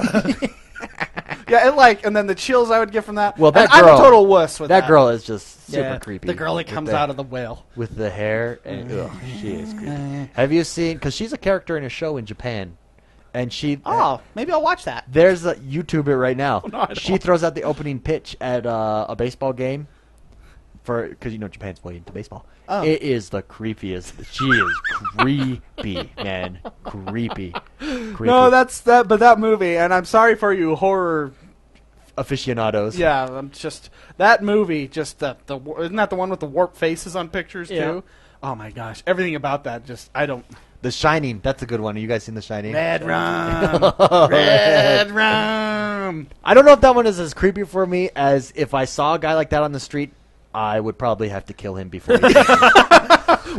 Yeah, and then the chills I would get from that. Well, that girl, I'm a total wuss with that. That girl is just super creepy. The girl that comes out of the whale. With the hair, and she is creepy. Have you seen... Because she's a character in a show in Japan. And she... maybe I'll watch that. There's a YouTuber right now. Oh, no, she throws out the opening pitch at a baseball game. Because, Japan's way into baseball. Oh. It is the creepiest. She is creepy, man. Creepy. No, that's that. But that movie, and I'm sorry for you horror aficionados. Yeah, I'm just... That movie, just isn't that the one with the warped faces on pictures, too? Oh, my gosh. Everything about that, I don't... The Shining, that's a good one. Have you guys seen The Shining? Red Rum. Red Rum. I don't know if that one is as creepy for me as if I saw a guy like that on the street, I would probably have to kill him before he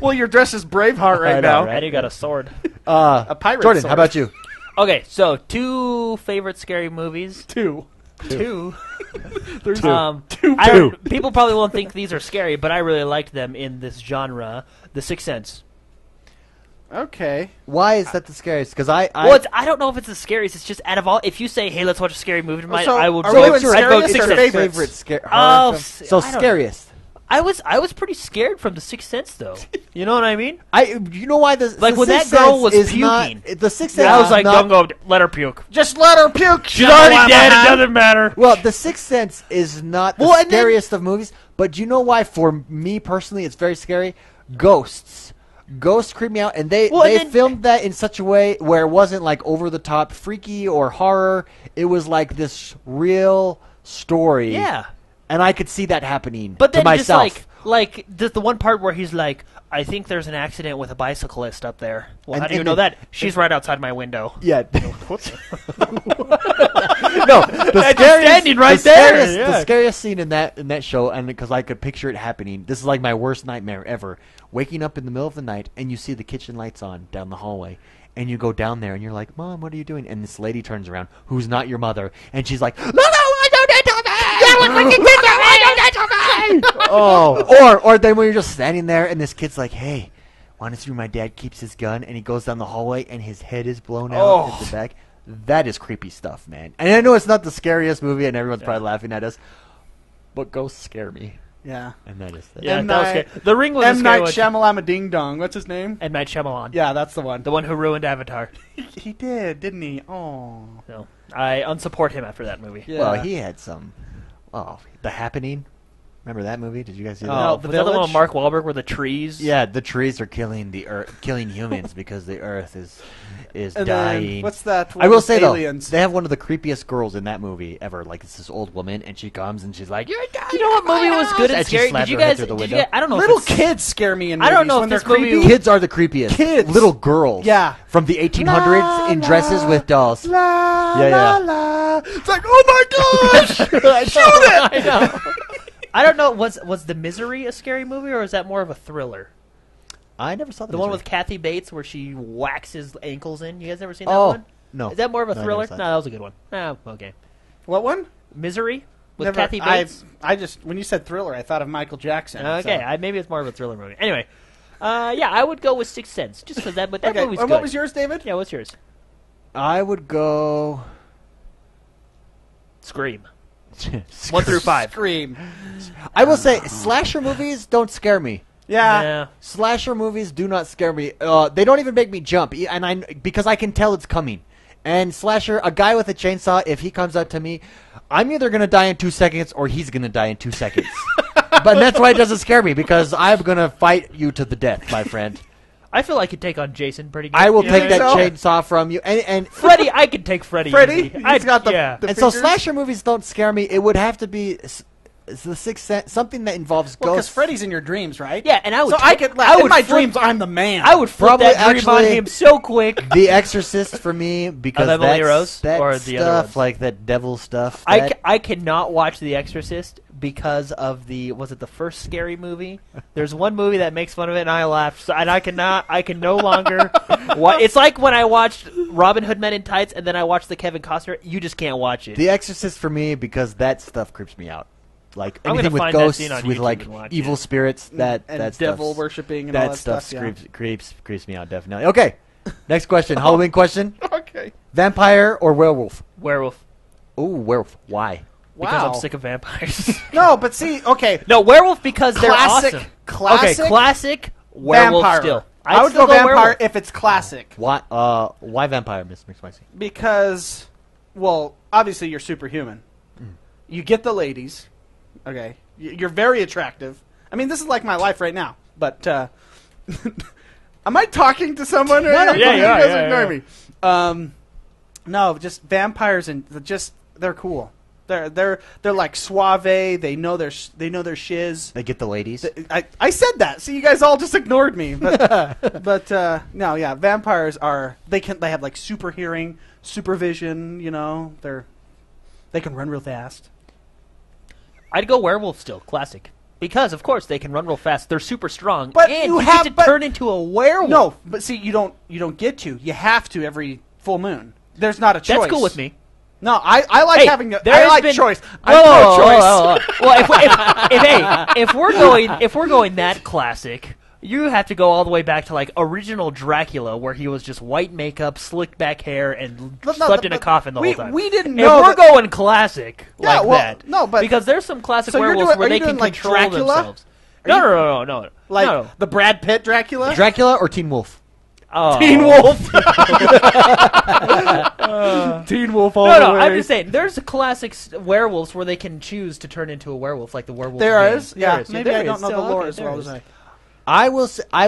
Well, you're dressed as Braveheart right now. Right? And you got a sword. A pirate Jordan, sword. how about you? Okay, so 2 favorite scary movies. Two. There's two. People probably won't think these are scary, but I really liked them in this genre. The Sixth Sense. Okay. Why is that the scariest? Because I don't know if it's the scariest. It's just out of all. If you say, "Hey, let's watch a scary movie tonight," so I would. Are we doing scariest or favorites? So scariest. I was pretty scared from The Sixth Sense, though. You know what I mean? You know why the when Sixth that girl was Sense puking. The Sixth Sense. I was like, "Don't go, let her puke. Just let her puke. She's already dead. It doesn't matter." Well, The Sixth Sense is not the scariest of movies, but do you know why? For me personally, it's very scary. Ghosts creep me out, and they filmed that in such a way where it wasn't like over the top freaky or horror. It was like this real story. Yeah. And I could see that happening but then to myself. Just like the one part where he's like, I think there's an accident with a bicyclist up there. Well, how do you know that? She's right outside my window. Yeah. Whoops. No, standing right there. The scariest scene in that show, and because I could picture it happening, this is like my worst nightmare ever. Waking up in the middle of the night and you see the kitchen lights on down the hallway, and you go down there and you're like, "Mom, what are you doing?" And this lady turns around, who's not your mother, and she's like, "No, I don't need to Oh, or then when you're just standing there and this kid's like, "Hey, want to see where my dad keeps his gun?" And he goes down the hallway and his head is blown out at the back. That is creepy stuff, man. And I know it's not the scariest movie, and everyone's probably laughing at us, but ghosts scare me. Yeah. And that is that. Yeah, that was scary. The Ring was a M. scary Night one. Shyamalan Ding Dong. What's his name? M. Night Shyamalan. Yeah, that's the one. The one who ruined Avatar. He did, didn't he? Oh. So I unsupport him after that movie. Yeah. Well, he had some... Oh, The Happening. Remember that movie? Did you guys see that? No, was that the one with Mark Wahlberg where the trees? Yeah, the trees are killing the earth, killing humans because the earth is And dying. then, what's that? I will say aliens? though, they have one of the creepiest girls in that movie ever. Like it's this old woman, and she comes and she's like, "You're dying." You know what movie was good and And she scary? slapped Did you her head guys? through the Did you window. guys I don't know. Little if it's- kids scare me in I movies don't know when if they're this movie- creepy. Kids are the creepiest. Kids. Little girls. Yeah. From the 1800s in dresses with dolls. La, Yeah. la. It's like, oh my gosh! Shoot it! I know. I don't know. Was The Misery a scary movie or is that more of a thriller? I never saw The one with Kathy Bates where she whacks ankles in. You guys ever seen that Oh, one? no. Is that more of a No, I thriller? never saw No, it. that was a good one. Oh, okay. What one? Misery with Never- Kathy Bates. I just when you said thriller, I thought of Michael Jackson. Okay, so. maybe it's more of a thriller movie. Anyway, yeah, I would go with Sixth Sense just because that. But that Okay, movie's and good. what was yours, David? Yeah, what's yours? I would go. Scream. 1 through 5. Scream. I will say, slasher movies don't scare me. Yeah. Slasher movies do not scare me. They don't even make me jump, because I can tell it's coming. And slasher, a guy with a chainsaw, if he comes up to me, I'm either gonna die in 2 seconds or he's gonna die in 2 seconds. But that's why it doesn't scare me, because I'm gonna fight you to the death, my friend. I feel I could take on Jason pretty good. I will take that so? chainsaw from you. And Freddy, I could take Freddy. Freddy? easy. He's got the- yeah. the- and so figures? slasher movies don't scare me. It would have to be the Sixth Sense, something that involves Well, because ghosts. Freddy's in your dreams, right? Yeah, and I would. So I could. I in would my flip- dreams, I'm the man. I would flip Probably that dream on actually- him so quick. The Exorcist for me, because Of Emily that's, Rose that or the stuff, other ones? like that devil stuff. I cannot watch The Exorcist because of was it the first scary movie? There's one movie that makes fun of it, and I laughed. So, and I can no longer. It's like when I watched Robin Hood Men in Tights, and then I watched the Kevin Costner. You just can't watch it. The Exorcist for me, because that stuff creeps me out. Like I'm anything gonna with find that ghosts, scene on with YouTube like and watch evil it. spirits, that and that devil stuff's- worshipping and all that stuff. creeps me out definitely. Okay, next question. Halloween question: Yeah. Okay. vampire or werewolf? Werewolf. Ooh, werewolf. Why? Because Wow. I'm sick of vampires. No, but see, okay. No, werewolf because they're Classic- awesome. classic Okay, classic werewolf Vampire. still. I I'd would still go vampire werewolf. if it's classic. Why vampire, Miss McSpicy? Because, well, obviously you're superhuman. You get the ladies. Okay. You're very attractive. I mean, this is like my life right now. But, am I talking to someone? Or Yeah, you you are, guys yeah, ignore yeah. me. No, just vampires and they're cool. They're like suave. They know their shiz. They get the ladies. I said that. So you guys all just ignored me. But no, yeah, vampires are they have like super hearing, supervision. You know, they can run real fast. I'd go werewolf still, classic. Because of course they can run real fast. They're super strong, But and you get have- to turn into a werewolf. No, but see, you don't get to. You have to every full moon. There's not a choice. that's cool with me. No, I like Hey, having. there I has like been- choice. Whoa, I'm whoa, pro-choice. whoa, whoa. Well, if we're going that classic, you have to go all the way back to like original Dracula, where he was just white makeup, slicked back hair, and No, slept in a but coffin the we- whole time. we didn't If know we're that- going classic Yeah, like well, that, no, but- because there's some classic So you're werewolves doing- where are they you can doing, like, control Dracula? themselves. Are No, you- no. Like no. the Brad Pitt Dracula. Dracula or Teen Wolf? Oh. Teen Wolf. Teen Wolf all the No, way. I'm just saying. There's classic werewolves where they can choose to turn into a werewolf, like the werewolf. There game. is? Yeah, There is. maybe there I don't is. know the So, lore okay, as there well is. as I. I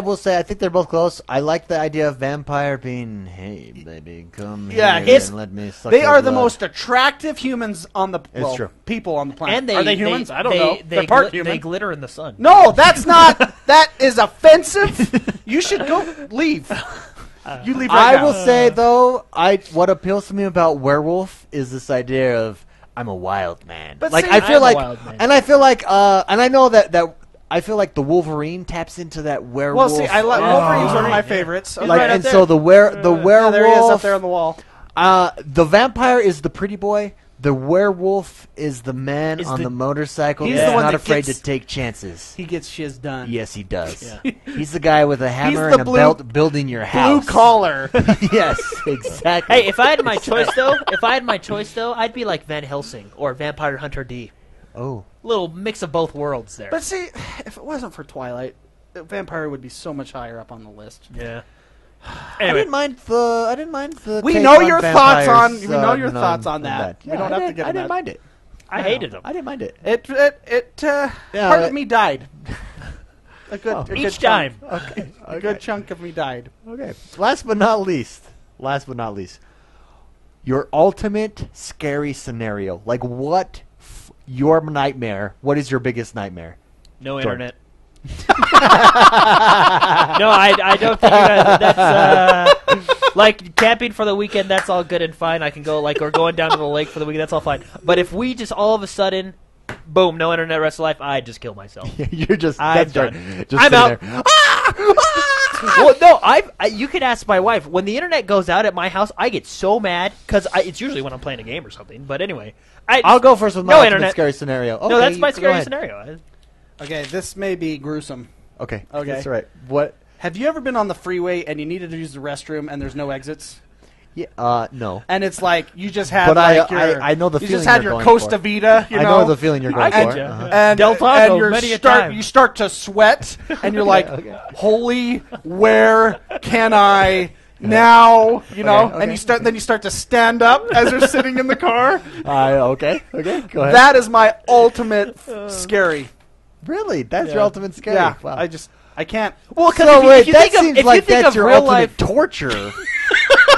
will say I think they're both close. I like the idea of vampire being, hey baby, come Yeah, here it's- and let me suck They your are the blood." most attractive humans on the true. people on the planet. And they are they humans? I don't know. They They're part human. They glitter in the sun. No, that's not. That is offensive. You should go leave. You leave right I now. will say though, what appeals to me about werewolf is this idea of I'm a wild man. But like see, I feel I'm a like, wild man. and I feel like, and I know that I feel like the Wolverine taps into that Well, werewolf. see, I like Wolverine's one of my favorites. He's like, right up and there. so the yeah, werewolf. there he is up there on the wall. The vampire is the pretty boy. The werewolf is the man Is on the- the motorcycle. He's He's the one not that afraid gets- to take chances. He gets shiz done. Yes, he does. Yeah. He's the guy with a hammer the and a blue- belt building your Blue house. collar. Yes, exactly. Hey, if I had my choice though, I'd be like Van Helsing or Vampire Hunter D. Oh, Little mix of both worlds there. But see, if it wasn't for Twilight, Vampire would be so much higher up on the list. yeah. I Anyway, didn't mind the. We take know on your vampires, thoughts on. We know your thoughts on that. Yeah, We don't have to get I didn't that. mind it. I hated them. I didn't mind it. Part of me died. Each time. Okay. A good chunk of me died. Okay. Last but not least, your ultimate scary scenario. Like, what your nightmare? What is your biggest nightmare? No internet. No, I don't think that's like camping for the weekend. That's all good and fine. I can go or going down to the lake for the weekend. That's all fine. But if we just all of a sudden, boom, no internet, rest of life, I'd just kill myself. You're just I'm that's done. Right. Just I'm out. Well, no, you could ask my wife. When the internet goes out at my house, I get so mad because it's usually when I'm playing a game or something. But anyway, I'll go first with my ultimate scary scenario. Okay, no, that's my scary scenario. Okay, this may be gruesome. Okay, that's right. What? Have you ever been on the freeway and you needed to use the restroom and there's no exits? Yeah. No. And it's like you just had. But I know the feeling. You just had your Costa Vida. I know the feeling you're going for. And Del Taco, you start to sweat, and you're like, "Holy, where can I now?" And you start to stand up as you're sitting in the car. Okay. Go ahead. That is my ultimate scary. Really? That's your ultimate scary? Yeah. Wow. I can't. Well, so wait, that seems like that's your ultimate torture,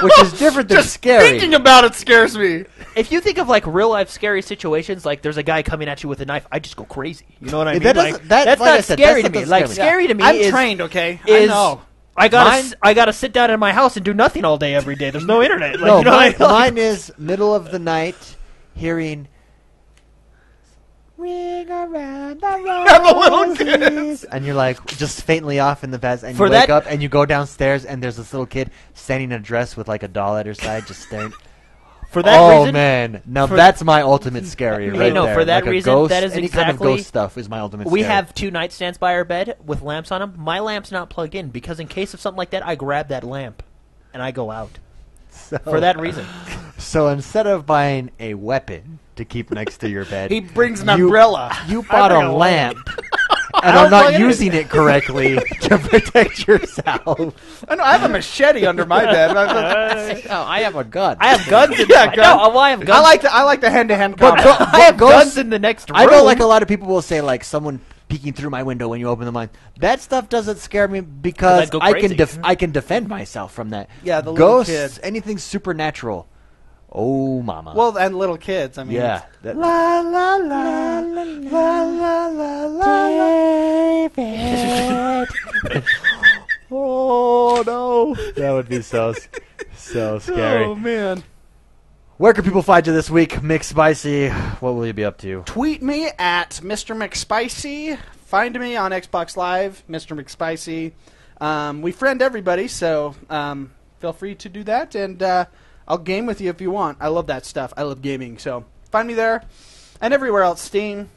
which is different than scary. Thinking about it scares me. If you think of real life scary situations, like there's a guy coming at you with a knife, I just go crazy. You know what I mean? That's not scary to me. Scary to me I'm trained. Okay, I know. I gotta sit down in my house and do nothing all day every day. There's no internet. Mine is middle of the night, hearing. Ring around the little kids. And you're like just faintly off in the vest, and you wake up and you go downstairs and there's this little kid standing in a dress with a doll at her side, just staring. For that reason, man, now that's my ultimate scary right there. For that reason, ghost, that is any kind of ghost stuff is my ultimate. We have 2 nightstands by our bed with lamps on them. My lamp's not plugged in because in case of something like that, I grab that lamp and I go out. For that reason. So instead of buying a weapon to keep next to your bed, he brings an umbrella. You bought a lamp, and I'm not using it correctly to protect yourself. I know. I have a machete under my bed. I have a gun. I have guns. I have guns. I like the hand-to-hand combat. I have guns in the next room. I know, a lot of people will say, someone peeking through my window when you open the mine. That stuff doesn't scare me because I can defend myself from that. Yeah, the ghosts, little kids. Anything supernatural. Oh, mama. Well, and little kids. I mean, yeah. La la la la la la la David. Oh no, that would be so scary. Oh man. Where can people find you this week, McSpicy? What will you be up to? Tweet me at Mr. McSpicy. Find me on Xbox Live, Mr. McSpicy. We friend everybody, so feel free to do that, and I'll game with you if you want. I love that stuff. I love gaming, so find me there. And everywhere else, Steam.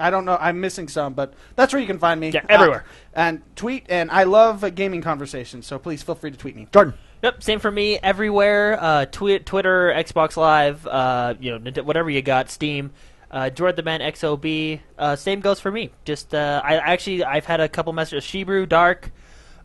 I don't know. I'm missing some, but that's where you can find me. Yeah, everywhere. And tweet, and I love gaming conversations, so please feel free to tweet me. Jordan. Yep, same for me. Everywhere. Twitter, Xbox Live, whatever you got, Steam. Jordan the Man XOB. Same goes for me. Just I've had a couple messages. Shebrew, Dark,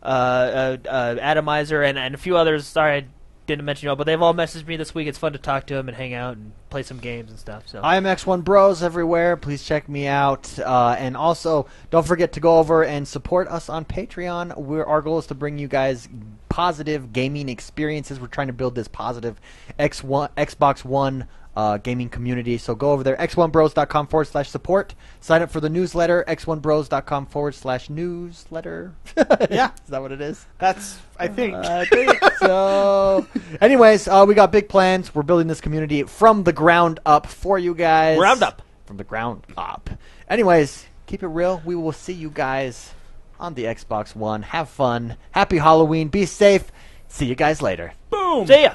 Atomizer, and a few others. Sorry, I didn't mention but they've all messaged me this week. It's fun to talk to them and hang out and play some games and stuff. So I am X1 Bros everywhere. Please check me out. And also, don't forget to go over and support us on Patreon. Our goal is to bring you guys positive gaming experiences. We're trying to build this positive Xbox One gaming community. So go over there, x1bros.com/support. Sign up for the newsletter, x1bros.com/newsletter. Yeah. Is that what it is? That's, I think. So. Anyways, we got big plans. We're building this community from the ground up for you guys. From the ground up. Anyways, keep it real. We will see you guys on the Xbox One. Have fun. Happy Halloween. Be safe. See you guys later. Boom. See ya.